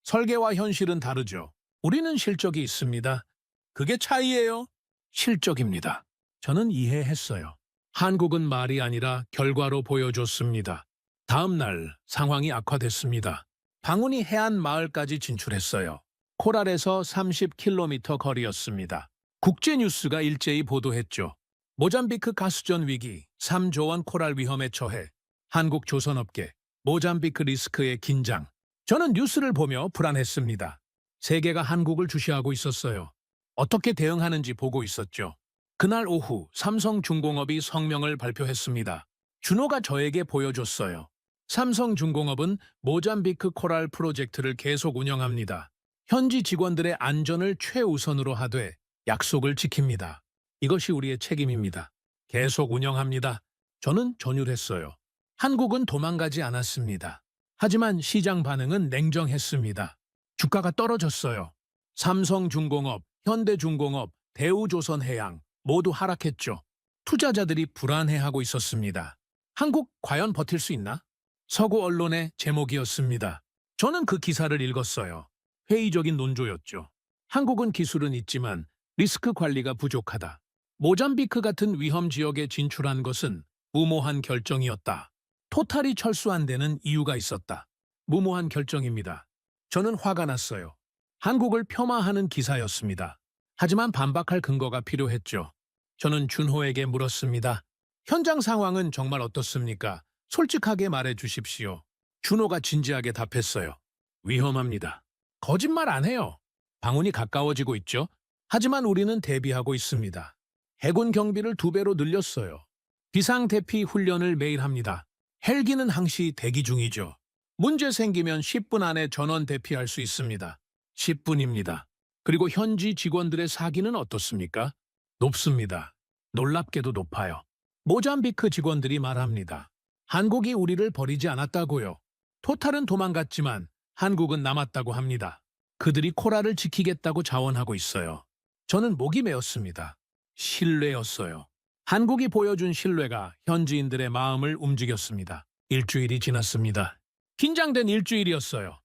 [SPEAKER 1] 설계와 현실은 다르죠. 우리는 실적이 있습니다. 그게 차이예요. 실적입니다. 저는 이해했어요. 한국은 말이 아니라 결과로 보여줬습니다. 다음 날 상황이 악화됐습니다. 방운이 해안 마을까지 진출했어요. 코랄에서 30km 거리였습니다. 국제뉴스가 일제히 보도했죠. 모잠비크 가수전 위기, 3조 원 코랄 위험에 처해 한국 조선업계, 모잠비크 리스크의 긴장. 저는 뉴스를 보며 불안했습니다. 세계가 한국을 주시하고 있었어요. 어떻게 대응하는지 보고 있었죠. 그날 오후 삼성중공업이 성명을 발표했습니다. 준호가 저에게 보여줬어요. 삼성중공업은 모잠비크 코랄 프로젝트를 계속 운영합니다. 현지 직원들의 안전을 최우선으로 하되 약속을 지킵니다. 이것이 우리의 책임입니다. 계속 운영합니다. 저는 전율했어요. 한국은 도망가지 않았습니다. 하지만 시장 반응은 냉정했습니다. 주가가 떨어졌어요. 삼성중공업, 현대중공업, 대우조선해양 모두 하락했죠. 투자자들이 불안해하고 있었습니다. 한국 과연 버틸 수 있나? 서구 언론의 제목이었습니다. 저는 그 기사를 읽었어요. 회의적인 논조였죠. 한국은 기술은 있지만 리스크 관리가 부족하다. 모잠비크 같은 위험 지역에 진출한 것은 무모한 결정이었다. 토탈이 철수한 데는 이유가 있었다. 무모한 결정입니다. 저는 화가 났어요. 한국을 폄하하는 기사였습니다. 하지만 반박할 근거가 필요했죠. 저는 준호에게 물었습니다. 현장 상황은 정말 어떻습니까? 솔직하게 말해 주십시오. 준호가 진지하게 답했어요. 위험합니다. 거짓말 안 해요. 방운이 가까워지고 있죠. 하지만 우리는 대비하고 있습니다. 해군 경비를 2배로 늘렸어요. 비상대피 훈련을 매일 합니다. 헬기는 항시 대기 중이죠. 문제 생기면 10분 안에 전원 대피할 수 있습니다. 10분입니다. 그리고 현지 직원들의 사기는 어떻습니까? 높습니다. 놀랍게도 높아요. 모잠비크 직원들이 말합니다. 한국이 우리를 버리지 않았다고요. 토탈은 도망갔지만 한국은 남았다고 합니다. 그들이 코랄을 지키겠다고 자원하고 있어요. 저는 목이 메었습니다. 신뢰였어요. 한국이 보여준 신뢰가 현지인들의 마음을 움직였습니다. 일주일이 지났습니다. 긴장된 일주일이었어요.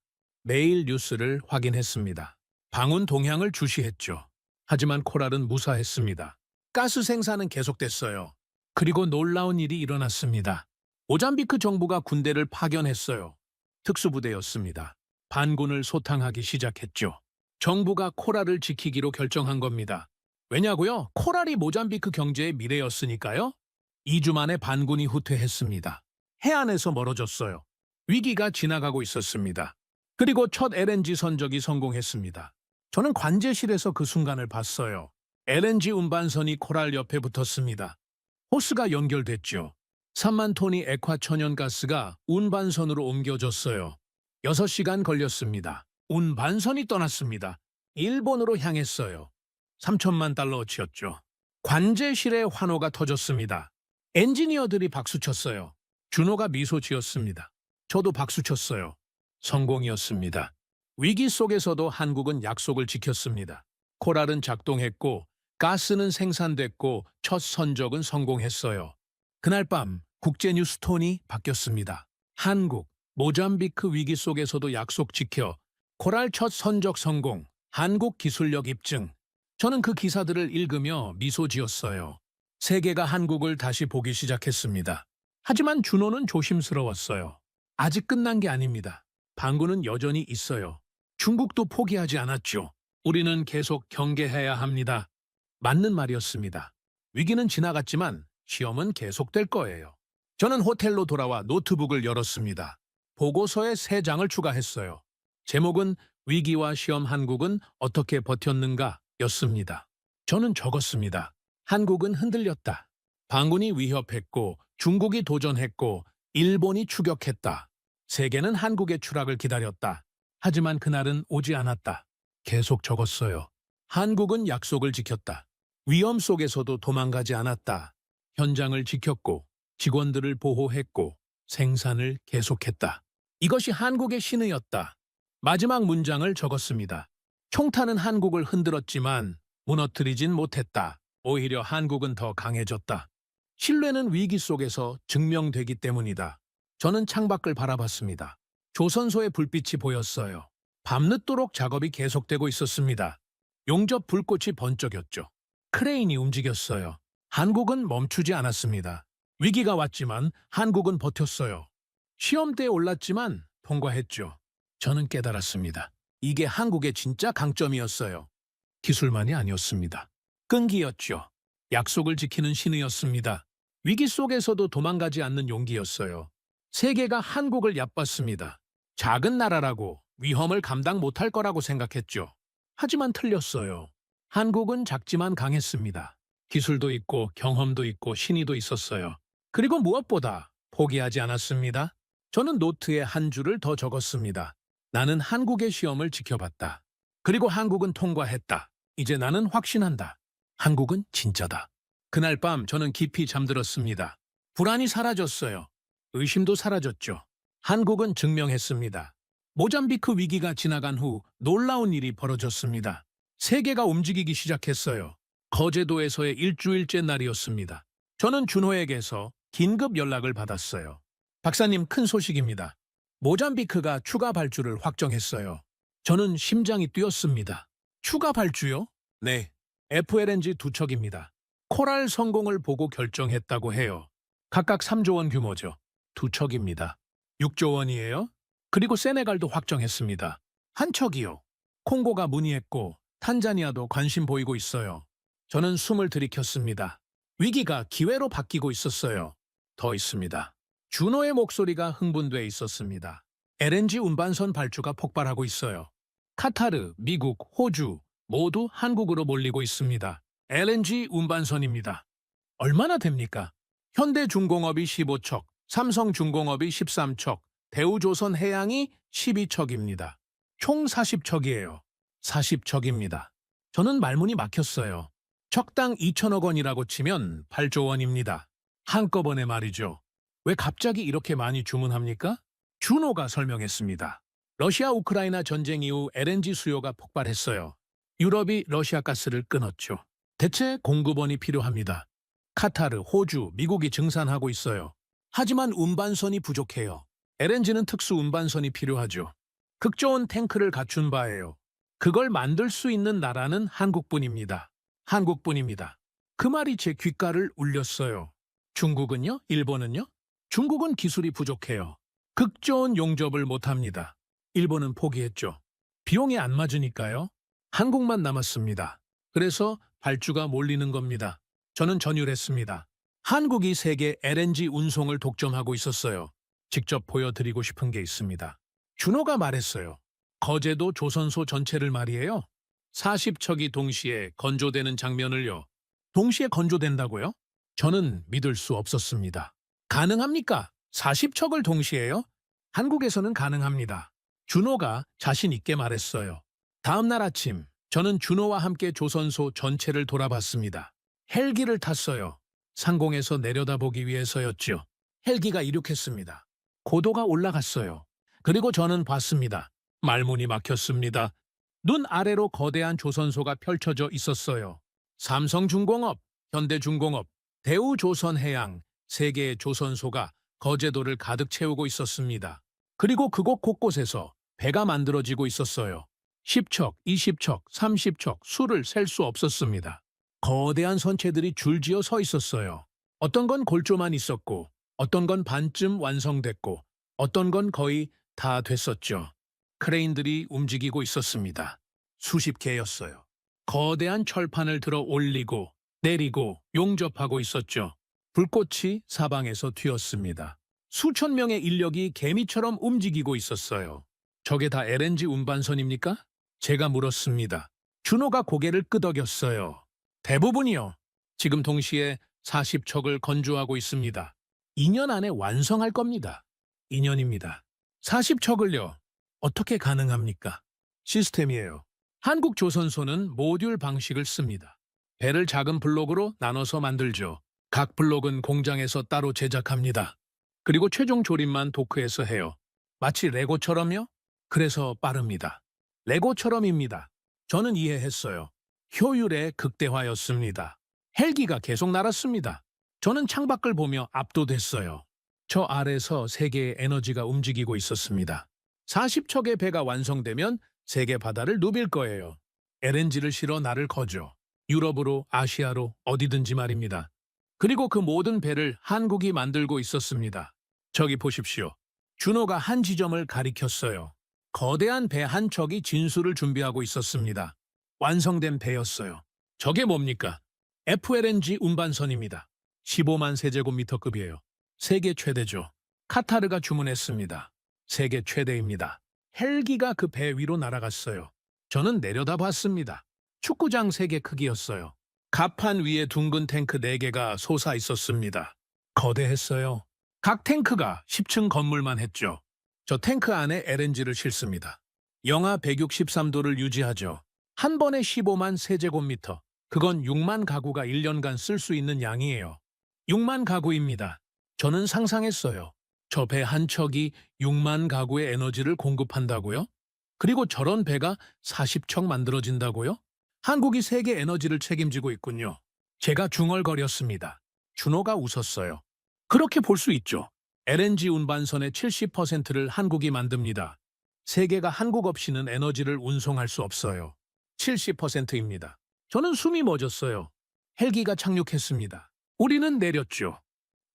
[SPEAKER 1] 매일 뉴스를 확인했습니다. 방운 동향을 주시했죠. 하지만 코랄은 무사했습니다. 가스 생산은 계속됐어요. 그리고 놀라운 일이 일어났습니다. 모잠비크 정부가 군대를 파견했어요. 특수부대였습니다. 반군을 소탕하기 시작했죠. 정부가 코랄을 지키기로 결정한 겁니다. 왜냐고요? 코랄이 모잠비크 경제의 미래였으니까요. 2주 만에 반군이 후퇴했습니다. 해안에서 멀어졌어요. 위기가 지나가고 있었습니다. 그리고 첫 LNG 선적이 성공했습니다. 저는 관제실에서 그 순간을 봤어요. LNG 운반선이 코랄 옆에 붙었습니다. 호스가 연결됐죠. 3만 톤의 액화 천연가스가 운반선으로 옮겨졌어요. 6시간 걸렸습니다. 운반선이 떠났습니다. 일본으로 향했어요. 3천만 달러어치였죠. 관제실에 환호가 터졌습니다. 엔지니어들이 박수쳤어요. 준호가 미소 지었습니다. 저도 박수쳤어요. 성공이었습니다. 위기 속에서도 한국은 약속을 지켰습니다. 코랄은 작동했고 가스는 생산됐고 첫 선적은 성공했어요. 그날 밤 국제뉴스 톤이 바뀌었습니다. 한국, 모잠비크 위기 속에서도 약속 지켜 코랄 첫 선적 성공, 한국 기술력 입증. 저는 그 기사들을 읽으며 미소 지었어요. 세계가 한국을 다시 보기 시작했습니다. 하지만 준호는 조심스러웠어요. 아직 끝난 게 아닙니다. 반군은 여전히 있어요. 중국도 포기하지 않았죠. 우리는 계속 경계해야 합니다. 맞는 말이었습니다. 위기는 지나갔지만 시험은 계속될 거예요. 저는 호텔로 돌아와 노트북을 열었습니다. 보고서에 3장을 추가했어요. 제목은 위기와 시험 한국은 어떻게 버텼는가 였습니다. 저는 적었습니다. 한국은 흔들렸다. 반군이 위협했고 중국이 도전했고 일본이 추격했다. 세계는 한국의 추락을 기다렸다. 하지만 그날은 오지 않았다. 계속 적었어요. 한국은 약속을 지켰다. 위험 속에서도 도망가지 않았다. 현장을 지켰고 직원들을 보호했고 생산을 계속했다. 이것이 한국의 신의였다. 마지막 문장을 적었습니다. 총탄은 한국을 흔들었지만 무너뜨리진 못했다. 오히려 한국은 더 강해졌다. 신뢰는 위기 속에서 증명되기 때문이다. 저는 창밖을 바라봤습니다. 조선소의 불빛이 보였어요. 밤늦도록 작업이 계속되고 있었습니다. 용접 불꽃이 번쩍였죠. 크레인이 움직였어요. 한국은 멈추지 않았습니다. 위기가 왔지만 한국은 버텼어요. 시험대에 올랐지만 통과했죠. 저는 깨달았습니다. 이게 한국의 진짜 강점이었어요. 기술만이 아니었습니다. 끈기였죠. 약속을 지키는 신의였습니다. 위기 속에서도 도망가지 않는 용기였어요. 세계가 한국을 얕봤습니다. 작은 나라라고 위험을 감당 못할 거라고 생각했죠. 하지만 틀렸어요. 한국은 작지만 강했습니다. 기술도 있고 경험도 있고 신의도 있었어요. 그리고 무엇보다 포기하지 않았습니다. 저는 노트에 한 줄을 더 적었습니다. 나는 한국의 시험을 지켜봤다. 그리고 한국은 통과했다. 이제 나는 확신한다. 한국은 진짜다. 그날 밤 저는 깊이 잠들었습니다. 불안이 사라졌어요. 의심도 사라졌죠. 한국은 증명했습니다. 모잠비크 위기가 지나간 후 놀라운 일이 벌어졌습니다. 세계가 움직이기 시작했어요. 거제도에서의 일주일째 날이었습니다. 저는 준호에게서 긴급 연락을 받았어요. 박사님, 큰 소식입니다. 모잠비크가 추가 발주를 확정했어요. 저는 심장이 뛰었습니다. 추가 발주요? 네. FLNG 2척입니다. 코랄 성공을 보고 결정했다고 해요. 각각 3조 원 규모죠. 2척입니다. 6조 원이에요? 그리고 세네갈도 확정했습니다. 한 척이요. 콩고가 문의했고 탄자니아도 관심 보이고 있어요. 저는 숨을 들이켰습니다. 위기가 기회로 바뀌고 있었어요. 더 있습니다. 준호의 목소리가 흥분돼 있었습니다. LNG 운반선 발주가 폭발하고 있어요. 카타르, 미국, 호주 모두 한국으로 몰리고 있습니다. LNG 운반선입니다. 얼마나 됩니까? 현대중공업이 15척, 삼성중공업이 13척, 대우조선해양이 12척입니다. 총 40척이에요. 40척입니다. 저는 말문이 막혔어요. 척당 2천억 원이라고 치면 8조 원입니다. 한꺼번에 말이죠. 왜 갑자기 이렇게 많이 주문합니까? 준호가 설명했습니다. 러시아 우크라이나 전쟁 이후 LNG 수요가 폭발했어요. 유럽이 러시아 가스를 끊었죠. 대체 공급원이 필요합니다. 카타르, 호주, 미국이 증산하고 있어요. 하지만 운반선이 부족해요. LNG는 특수 운반선이 필요하죠. 극저온 탱크를 갖춘 바예요. 그걸 만들 수 있는 나라는 한국뿐입니다. 한국뿐입니다. 그 말이 제 귓가를 울렸어요. 중국은요? 일본은요? 중국은 기술이 부족해요. 극좋은 용접을 못합니다. 일본은 포기했죠. 비용이 안 맞으니까요. 한국만 남았습니다. 그래서 발주가 몰리는 겁니다. 저는 전율했습니다. 한국이 세계 LNG 운송을 독점하고 있었어요. 직접 보여드리고 싶은 게 있습니다. 준호가 말했어요. 거제도 조선소 전체를 말이에요. 40척이 동시에 건조되는 장면을요. 동시에 건조된다고요? 저는 믿을 수 없었습니다. 가능합니까? 40척을 동시에요? 한국에서는 가능합니다. 준호가 자신 있게 말했어요. 다음 날 아침, 저는 준호와 함께 조선소 전체를 돌아봤습니다. 헬기를 탔어요. 상공에서 내려다보기 위해서였죠. 헬기가 이륙했습니다. 고도가 올라갔어요. 그리고 저는 봤습니다. 말문이 막혔습니다. 눈 아래로 거대한 조선소가 펼쳐져 있었어요. 삼성중공업, 현대중공업, 대우조선해양, 세 개의 조선소가 거제도를 가득 채우고 있었습니다. 그리고 그곳 곳곳에서 배가 만들어지고 있었어요. 10척, 20척, 30척, 수를 셀 수 없었습니다. 거대한 선체들이 줄지어 서 있었어요. 어떤 건 골조만 있었고, 어떤 건 반쯤 완성됐고, 어떤 건 거의 다 됐었죠. 크레인들이 움직이고 있었습니다. 수십 개였어요. 거대한 철판을 들어 올리고 내리고 용접하고 있었죠. 불꽃이 사방에서 튀었습니다. 수천 명의 인력이 개미처럼 움직이고 있었어요. 저게 다 LNG 운반선입니까? 제가 물었습니다. 준호가 고개를 끄덕였어요. 대부분이요. 지금 동시에 40척을 건조하고 있습니다. 2년 안에 완성할 겁니다. 2년입니다. 40척을요. 어떻게 가능합니까? 시스템이에요. 한국 조선소는 모듈 방식을 씁니다. 배를 작은 블록으로 나눠서 만들죠. 각 블록은 공장에서 따로 제작합니다. 그리고 최종 조립만 도크에서 해요. 마치 레고처럼요? 그래서 빠릅니다. 레고처럼입니다. 저는 이해했어요. 효율의 극대화였습니다. 헬기가 계속 날았습니다. 저는 창밖을 보며 압도됐어요. 저 아래서 세계의 에너지가 움직이고 있었습니다. 40척의 배가 완성되면 세계 바다를 누빌 거예요. LNG를 실어 나를 거죠. 유럽으로, 아시아로, 어디든지 말입니다. 그리고 그 모든 배를 한국이 만들고 있었습니다. 저기 보십시오. 준호가 한 지점을 가리켰어요. 거대한 배 한 척이 진수를 준비하고 있었습니다. 완성된 배였어요. 저게 뭡니까? FLNG 운반선입니다. 15만 세제곱미터급이에요. 세계 최대죠. 카타르가 주문했습니다. 세계 최대입니다. 헬기가 그 배 위로 날아갔어요. 저는 내려다봤습니다. 축구장 3개 크기였어요. 갑판 위에 둥근 탱크 4개가 솟아 있었습니다. 거대했어요. 각 탱크가 10층 건물만 했죠. 저 탱크 안에 LNG를 싣습니다. 영하 163도를 유지하죠. 한 번에 15만 세제곱미터. 그건 6만 가구가 1년간 쓸 수 있는 양이에요. 6만 가구입니다. 저는 상상했어요. 저 배 한 척이 6만 가구의 에너지를 공급한다고요? 그리고 저런 배가 40척 만들어진다고요? 한국이 세계 에너지를 책임지고 있군요. 제가 중얼거렸습니다. 준호가 웃었어요. 그렇게 볼 수 있죠. LNG 운반선의 70%를 한국이 만듭니다. 세계가 한국 없이는 에너지를 운송할 수 없어요. 70%입니다. 저는 숨이 멎었어요. 헬기가 착륙했습니다. 우리는 내렸죠.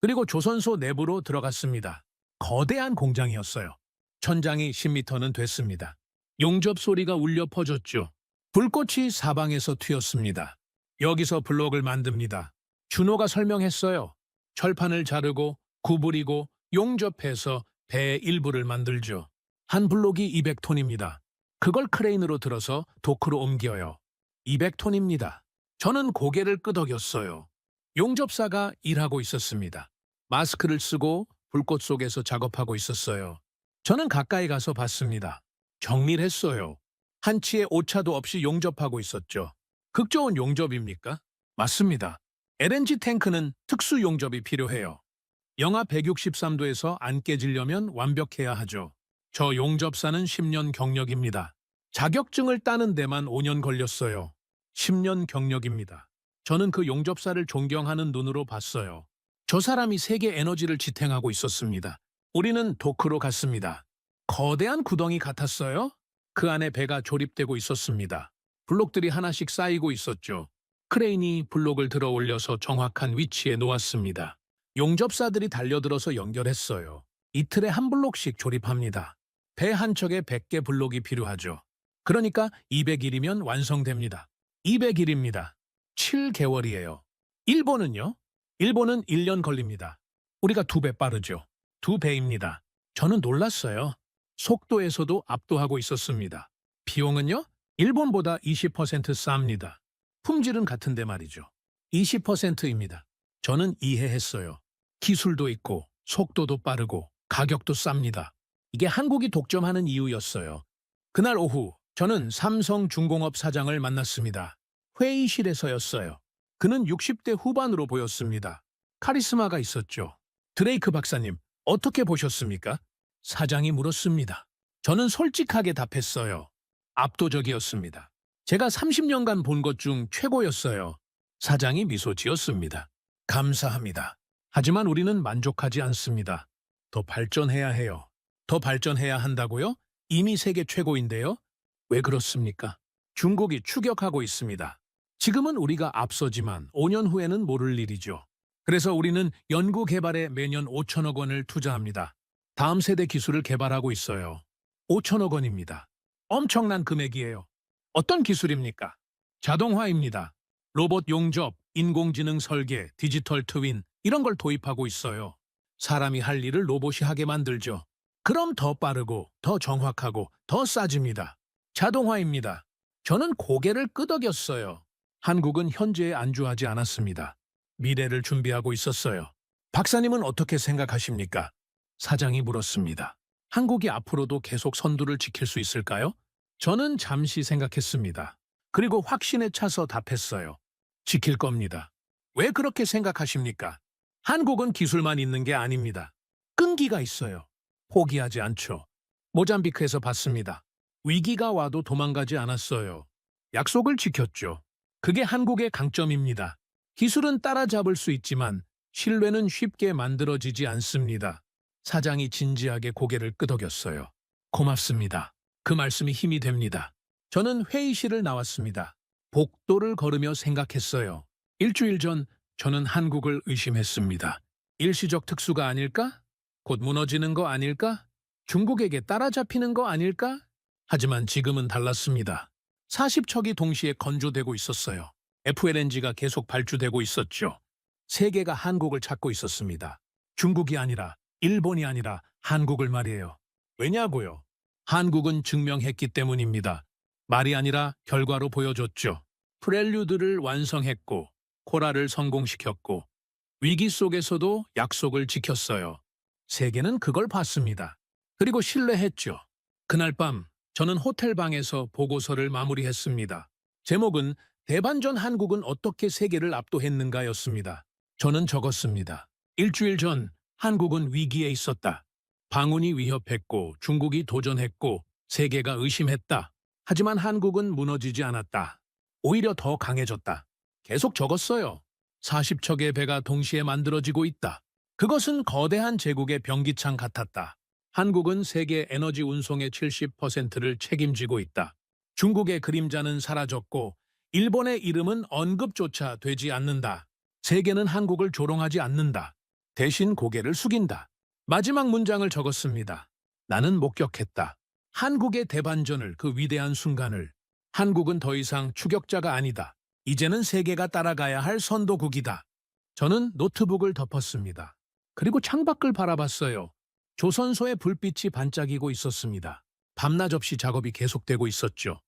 [SPEAKER 1] 그리고 조선소 내부로 들어갔습니다. 거대한 공장이었어요. 천장이 10m는 됐습니다. 용접 소리가 울려 퍼졌죠. 불꽃이 사방에서 튀었습니다. 여기서 블록을 만듭니다. 준호가 설명했어요. 철판을 자르고 구부리고 용접해서 배의 일부를 만들죠. 한 블록이 200톤입니다. 그걸 크레인으로 들어서 도크로 옮겨요. 200톤입니다. 저는 고개를 끄덕였어요. 용접사가 일하고 있었습니다. 마스크를 쓰고 불꽃 속에서 작업하고 있었어요. 저는 가까이 가서 봤습니다. 정밀했어요. 한치의 오차도 없이 용접하고 있었죠. 극좋은 용접입니까? 맞습니다. LNG 탱크는 특수 용접이 필요해요. 영하 163도에서 안 깨지려면 완벽해야 하죠. 저 용접사는 10년 경력입니다. 자격증을 따는 데만 5년 걸렸어요. 10년 경력입니다. 저는 그 용접사를 존경하는 눈으로 봤어요. 저 사람이 세계 에너지를 지탱하고 있었습니다. 우리는 도크로 갔습니다. 거대한 구덩이 같았어요. 그 안에 배가 조립되고 있었습니다. 블록들이 하나씩 쌓이고 있었죠. 크레인이 블록을 들어 올려서 정확한 위치에 놓았습니다. 용접사들이 달려들어서 연결했어요. 이틀에 한 블록씩 조립합니다. 배 한 척에 100개 블록이 필요하죠. 그러니까 200일이면 완성됩니다. 200일입니다. 7개월이에요. 일본은요? 일본은 1년 걸립니다. 우리가 2배 빠르죠. 2배입니다. 저는 놀랐어요. 속도에서도 압도하고 있었습니다. 비용은요? 일본보다 20% 쌉니다. 품질은 같은데 말이죠. 20%입니다. 저는 이해했어요. 기술도 있고 속도도 빠르고 가격도 쌉니다. 이게 한국이 독점하는 이유였어요. 그날 오후 저는 삼성중공업 사장을 만났습니다. 회의실에서였어요. 그는 60대 후반으로 보였습니다. 카리스마가 있었죠. 드레이크 박사님, 어떻게 보셨습니까? 사장이 물었습니다. 저는 솔직하게 답했어요. 압도적이었습니다. 제가 30년간 본 것 중 최고였어요. 사장이 미소 지었습니다. 감사합니다. 하지만 우리는 만족하지 않습니다. 더 발전해야 해요. 더 발전해야 한다고요? 이미 세계 최고인데요? 왜 그렇습니까? 중국이 추격하고 있습니다. 지금은 우리가 앞서지만 5년 후에는 모를 일이죠. 그래서 우리는 연구 개발에 매년 5천억 원을 투자합니다. 다음 세대 기술을 개발하고 있어요. 5천억 원입니다. 엄청난 금액이에요. 어떤 기술입니까? 자동화입니다. 로봇 용접, 인공지능 설계, 디지털 트윈 이런 걸 도입하고 있어요. 사람이 할 일을 로봇이 하게 만들죠. 그럼 더 빠르고 더 정확하고 더 싸집니다. 자동화입니다. 저는 고개를 끄덕였어요. 한국은 현재에 안주하지 않았습니다. 미래를 준비하고 있었어요. 박사님은 어떻게 생각하십니까? 사장이 물었습니다. 한국이 앞으로도 계속 선두를 지킬 수 있을까요? 저는 잠시 생각했습니다. 그리고 확신에 차서 답했어요. 지킬 겁니다. 왜 그렇게 생각하십니까? 한국은 기술만 있는 게 아닙니다. 끈기가 있어요. 포기하지 않죠. 모잠비크에서 봤습니다. 위기가 와도 도망가지 않았어요. 약속을 지켰죠. 그게 한국의 강점입니다. 기술은 따라잡을 수 있지만 신뢰는 쉽게 만들어지지 않습니다. 사장이 진지하게 고개를 끄덕였어요. 고맙습니다. 그 말씀이 힘이 됩니다. 저는 회의실을 나왔습니다. 복도를 걸으며 생각했어요. 일주일 전 저는 한국을 의심했습니다. 일시적 특수가 아닐까? 곧 무너지는 거 아닐까? 중국에게 따라잡히는 거 아닐까? 하지만 지금은 달랐습니다. 40척이 동시에 건조되고 있었어요. FLNG가 계속 발주되고 있었죠. 세계가 한국을 찾고 있었습니다. 중국이 아니라 일본이 아니라 한국을 말이에요. 왜냐고요? 한국은 증명했기 때문입니다. 말이 아니라 결과로 보여줬죠. 프렐류드를 완성했고 코라를 성공시켰고 위기 속에서도 약속을 지켰어요. 세계는 그걸 봤습니다. 그리고 신뢰했죠. 그날 밤 저는 호텔 방에서 보고서를 마무리했습니다. 제목은 대반전 한국은 어떻게 세계를 압도했는가였습니다. 저는 적었습니다. 일주일 전 한국은 위기에 있었다. 방운이 위협했고 중국이 도전했고 세계가 의심했다. 하지만 한국은 무너지지 않았다. 오히려 더 강해졌다. 계속 적었어요. 40척의 배가 동시에 만들어지고 있다. 그것은 거대한 제국의 병기창 같았다. 한국은 세계 에너지 운송의 70%를 책임지고 있다. 중국의 그림자는 사라졌고 일본의 이름은 언급조차 되지 않는다. 세계는 한국을 조롱하지 않는다. 대신 고개를 숙인다. 마지막 문장을 적었습니다. 나는 목격했다. 한국의 대반전을, 그 위대한 순간을. 한국은 더 이상 추격자가 아니다. 이제는 세계가 따라가야 할 선도국이다. 저는 노트북을 덮었습니다. 그리고 창밖을 바라봤어요. 조선소의 불빛이 반짝이고 있었습니다. 밤낮 없이 작업이 계속되고 있었죠.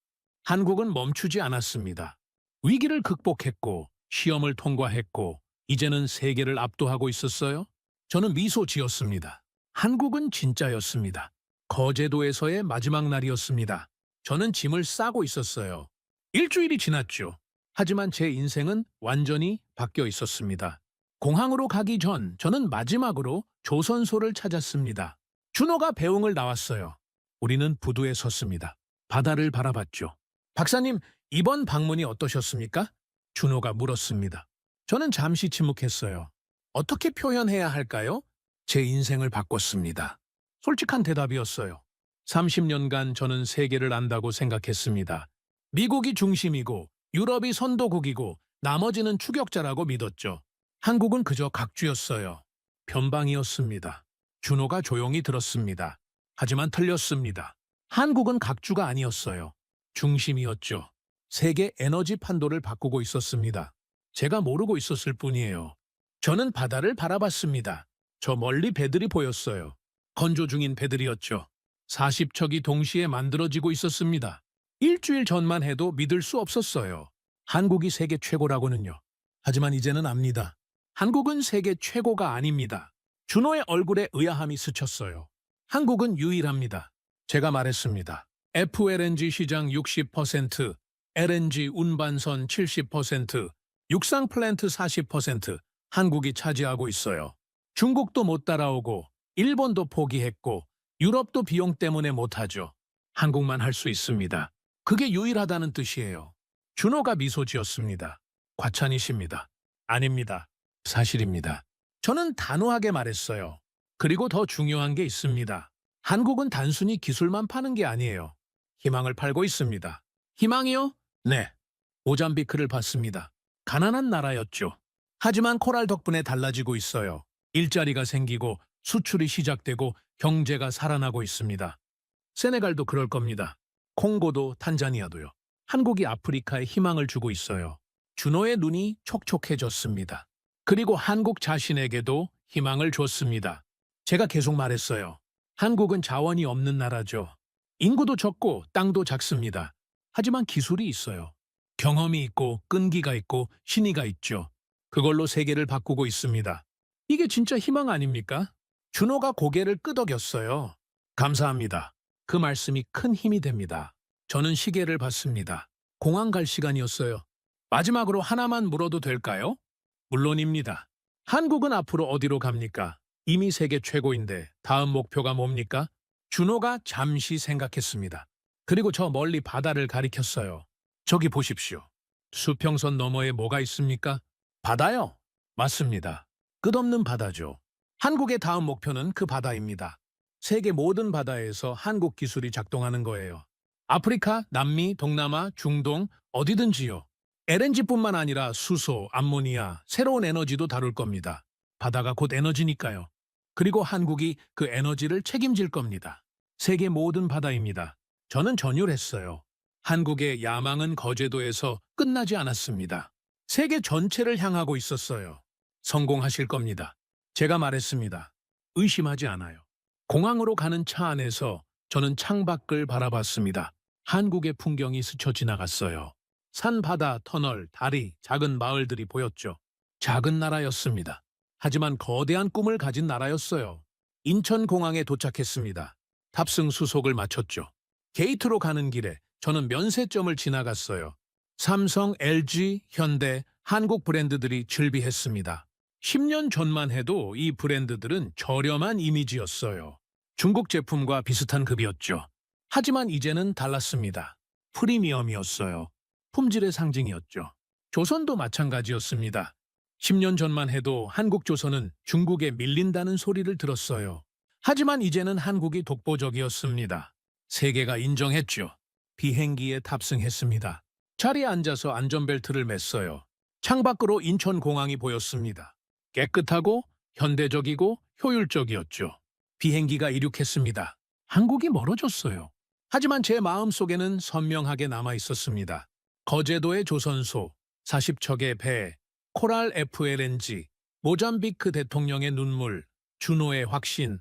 [SPEAKER 1] 한국은 멈추지 않았습니다. 위기를 극복했고 시험을 통과했고 이제는 세계를 압도하고 있었어요. 저는 미소 지었습니다. 한국은 진짜였습니다. 거제도에서의 마지막 날이었습니다. 저는 짐을 싸고 있었어요. 일주일이 지났죠. 하지만 제 인생은 완전히 바뀌어 있었습니다. 공항으로 가기 전 저는 마지막으로 조선소를 찾았습니다. 준호가 배웅을 나왔어요. 우리는 부두에 섰습니다. 바다를 바라봤죠. 박사님, 이번 방문이 어떠셨습니까? 준호가 물었습니다. 저는 잠시 침묵했어요. 어떻게 표현해야 할까요? 제 인생을 바꿨습니다. 솔직한 대답이었어요. 30년간 저는 세계를 안다고 생각했습니다. 미국이 중심이고 유럽이 선도국이고 나머지는 추격자라고 믿었죠. 한국은 그저 각주였어요. 변방이었습니다. 준호가 조용히 들었습니다. 하지만 틀렸습니다. 한국은 각주가 아니었어요. 중심이었죠. 세계 에너지 판도를 바꾸고 있었습니다. 제가 모르고 있었을 뿐이에요. 저는 바다를 바라봤습니다. 저 멀리 배들이 보였어요. 건조 중인 배들이었죠. 40척이 동시에 만들어지고 있었습니다. 일주일 전만 해도 믿을 수 없었어요. 한국이 세계 최고라고는요. 하지만 이제는 압니다. 한국은 세계 최고가 아닙니다. 준호의 얼굴에 의아함이 스쳤어요. 한국은 유일합니다. 제가 말했습니다. FLNG 시장 60%, LNG 운반선 70%, 육상 플랜트 40% 한국이 차지하고 있어요. 중국도 못 따라오고 일본도 포기했고 유럽도 비용 때문에 못하죠. 한국만 할 수 있습니다. 그게 유일하다는 뜻이에요. 준호가 미소 지었습니다. 과찬이십니다. 아닙니다. 사실입니다. 저는 단호하게 말했어요. 그리고 더 중요한 게 있습니다. 한국은 단순히 기술만 파는 게 아니에요. 희망을 팔고 있습니다. 희망이요? 네. 모잠비크를 봤습니다. 가난한 나라였죠. 하지만 코랄 덕분에 달라지고 있어요. 일자리가 생기고 수출이 시작되고 경제가 살아나고 있습니다. 세네갈도 그럴 겁니다. 콩고도 탄자니아도요. 한국이 아프리카에 희망을 주고 있어요. 준호의 눈이 촉촉해졌습니다. 그리고 한국 자신에게도 희망을 줬습니다. 제가 계속 말했어요. 한국은 자원이 없는 나라죠. 인구도 적고 땅도 작습니다. 하지만 기술이 있어요. 경험이 있고 끈기가 있고 신의가 있죠. 그걸로 세계를 바꾸고 있습니다. 이게 진짜 희망 아닙니까? 준호가 고개를 끄덕였어요. 감사합니다. 그 말씀이 큰 힘이 됩니다. 저는 시계를 봤습니다. 공항 갈 시간이었어요. 마지막으로 하나만 물어도 될까요? 물론입니다. 한국은 앞으로 어디로 갑니까? 이미 세계 최고인데 다음 목표가 뭡니까? 준호가 잠시 생각했습니다. 그리고 저 멀리 바다를 가리켰어요. 저기 보십시오. 수평선 너머에 뭐가 있습니까? 바다요? 맞습니다. 끝없는 바다죠. 한국의 다음 목표는 그 바다입니다. 세계 모든 바다에서 한국 기술이 작동하는 거예요. 아프리카, 남미, 동남아, 중동, 어디든지요. LNG뿐만 아니라 수소, 암모니아, 새로운 에너지도 다룰 겁니다. 바다가 곧 에너지니까요. 그리고 한국이 그 에너지를 책임질 겁니다. 세계 모든 바다입니다. 저는 전율했어요. 한국의 야망은 거제도에서 끝나지 않았습니다. 세계 전체를 향하고 있었어요. 성공하실 겁니다. 제가 말했습니다. 의심하지 않아요. 공항으로 가는 차 안에서 저는 창밖을 바라봤습니다. 한국의 풍경이 스쳐 지나갔어요. 산, 바다, 터널, 다리, 작은 마을들이 보였죠. 작은 나라였습니다. 하지만 거대한 꿈을 가진 나라였어요. 인천공항에 도착했습니다. 탑승 수속을 마쳤죠. 게이트로 가는 길에 저는 면세점을 지나갔어요. 삼성, LG, 현대, 한국 브랜드들이 즐비했습니다. 10년 전만 해도 이 브랜드들은 저렴한 이미지였어요. 중국 제품과 비슷한 급이었죠. 하지만 이제는 달랐습니다. 프리미엄이었어요. 품질의 상징이었죠. 조선도 마찬가지였습니다. 10년 전만 해도 한국 조선은 중국에 밀린다는 소리를 들었어요. 하지만 이제는 한국이 독보적이었습니다. 세계가 인정했죠. 비행기에 탑승했습니다. 자리에 앉아서 안전벨트를 맸어요. 창밖으로 인천공항이 보였습니다. 깨끗하고 현대적이고 효율적이었죠. 비행기가 이륙했습니다. 한국이 멀어졌어요. 하지만 제 마음속에는 선명하게 남아 있었습니다. 거제도의 조선소, 40척의 배, 코랄 FLNG, 모잠비크 대통령의 눈물, 준호의 확신,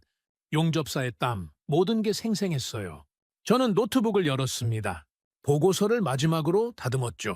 [SPEAKER 1] 용접사의 땀, 모든 게 생생했어요. 저는 노트북을 열었습니다. 보고서를 마지막으로 다듬었죠.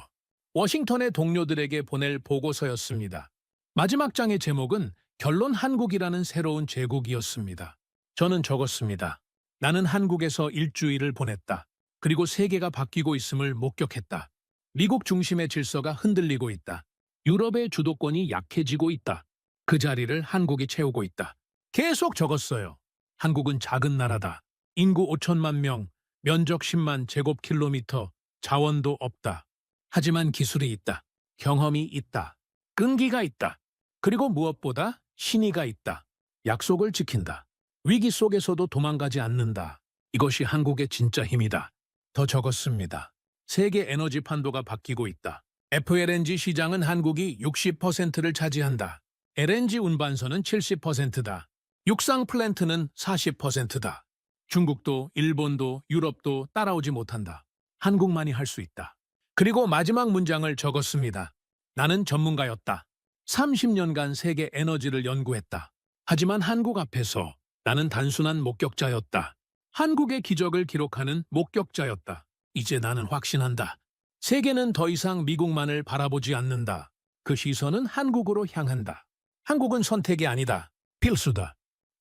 [SPEAKER 1] 워싱턴의 동료들에게 보낼 보고서였습니다. 마지막 장의 제목은 결론 한국이라는 새로운 제국이었습니다. 저는 적었습니다. 나는 한국에서 일주일을 보냈다. 그리고 세계가 바뀌고 있음을 목격했다. 미국 중심의 질서가 흔들리고 있다. 유럽의 주도권이 약해지고 있다. 그 자리를 한국이 채우고 있다. 계속 적었어요. 한국은 작은 나라다. 인구 5천만 명, 면적 10만 제곱킬로미터, 자원도 없다. 하지만 기술이 있다. 경험이 있다. 끈기가 있다. 그리고 무엇보다 신의가 있다. 약속을 지킨다. 위기 속에서도 도망가지 않는다. 이것이 한국의 진짜 힘이다. 더 적었습니다. 세계 에너지 판도가 바뀌고 있다. FLNG 시장은 한국이 60%를 차지한다. LNG 운반선은 70%다. 육상 플랜트는 40%다. 중국도 일본도 유럽도 따라오지 못한다. 한국만이 할 수 있다. 그리고 마지막 문장을 적었습니다. 나는 전문가였다. 30년간 세계 에너지를 연구했다. 하지만 한국 앞에서 나는 단순한 목격자였다. 한국의 기적을 기록하는 목격자였다. 이제 나는 확신한다. 세계는 더 이상 미국만을 바라보지 않는다. 그 시선은 한국으로 향한다. 한국은 선택이 아니다. 필수다.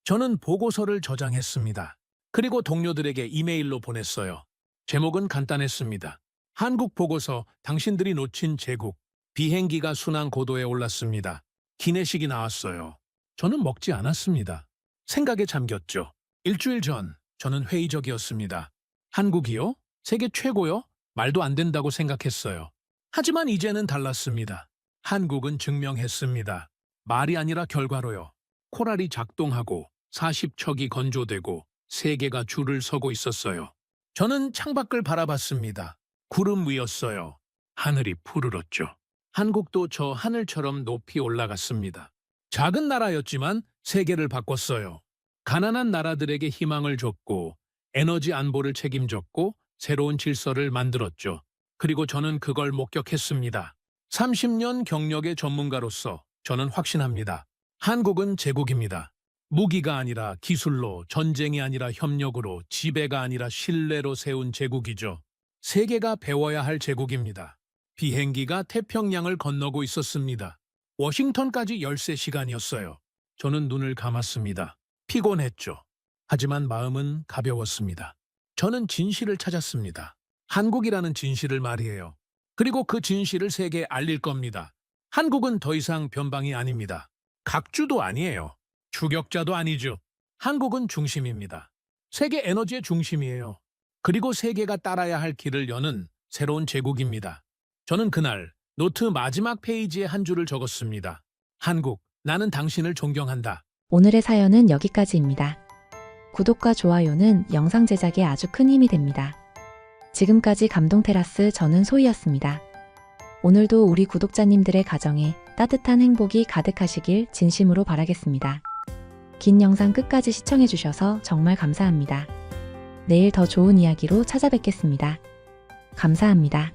[SPEAKER 1] 저는 보고서를 저장했습니다. 그리고 동료들에게 이메일로 보냈어요. 제목은 간단했습니다. 한국 보고서, 당신들이 놓친 제국. 비행기가 순항 고도에 올랐습니다. 기내식이 나왔어요. 저는 먹지 않았습니다. 생각에 잠겼죠. 일주일 전 저는 회의적이었습니다. 한국이요? 세계 최고요? 말도 안 된다고 생각했어요. 하지만 이제는 달랐습니다. 한국은 증명했습니다. 말이 아니라 결과로요. 코랄이 작동하고 40척이 건조되고 세계가 줄을 서고 있었어요. 저는 창밖을 바라봤습니다. 구름 위였어요. 하늘이 푸르렀죠. 한국도 저 하늘처럼 높이 올라갔습니다. 작은 나라였지만 세계를 바꿨어요. 가난한 나라들에게 희망을 줬고 에너지 안보를 책임졌고 새로운 질서를 만들었죠. 그리고 저는 그걸 목격했습니다. 30년 경력의 전문가로서 저는 확신합니다. 한국은 제국입니다. 무기가 아니라 기술로, 전쟁이 아니라 협력으로, 지배가 아니라 신뢰로 세운 제국이죠. 세계가 배워야 할 제국입니다. 비행기가 태평양을 건너고 있었습니다. 워싱턴까지 13시간이었어요. 저는 눈을 감았습니다. 피곤했죠. 하지만 마음은 가벼웠습니다. 저는 진실을 찾았습니다. 한국이라는 진실을 말이에요. 그리고 그 진실을 세계에 알릴 겁니다. 한국은 더 이상 변방이 아닙니다. 각주도 아니에요. 추격자도 아니죠. 한국은 중심입니다. 세계 에너지의 중심이에요. 그리고 세계가 따라야 할 길을 여는 새로운 제국입니다. 저는 그날 노트 마지막 페이지에 한 줄을 적었습니다. 한국, 나는 당신을 존경한다.
[SPEAKER 2] 오늘의 사연은 여기까지입니다. 구독과 좋아요는 영상 제작에 아주 큰 힘이 됩니다. 지금까지 감동테라스 저는 소희였습니다. 오늘도 우리 구독자님들의 가정에 따뜻한 행복이 가득하시길 진심으로 바라겠습니다. 긴 영상 끝까지 시청해주셔서 정말 감사합니다. 내일 더 좋은 이야기로 찾아뵙겠습니다. 감사합니다.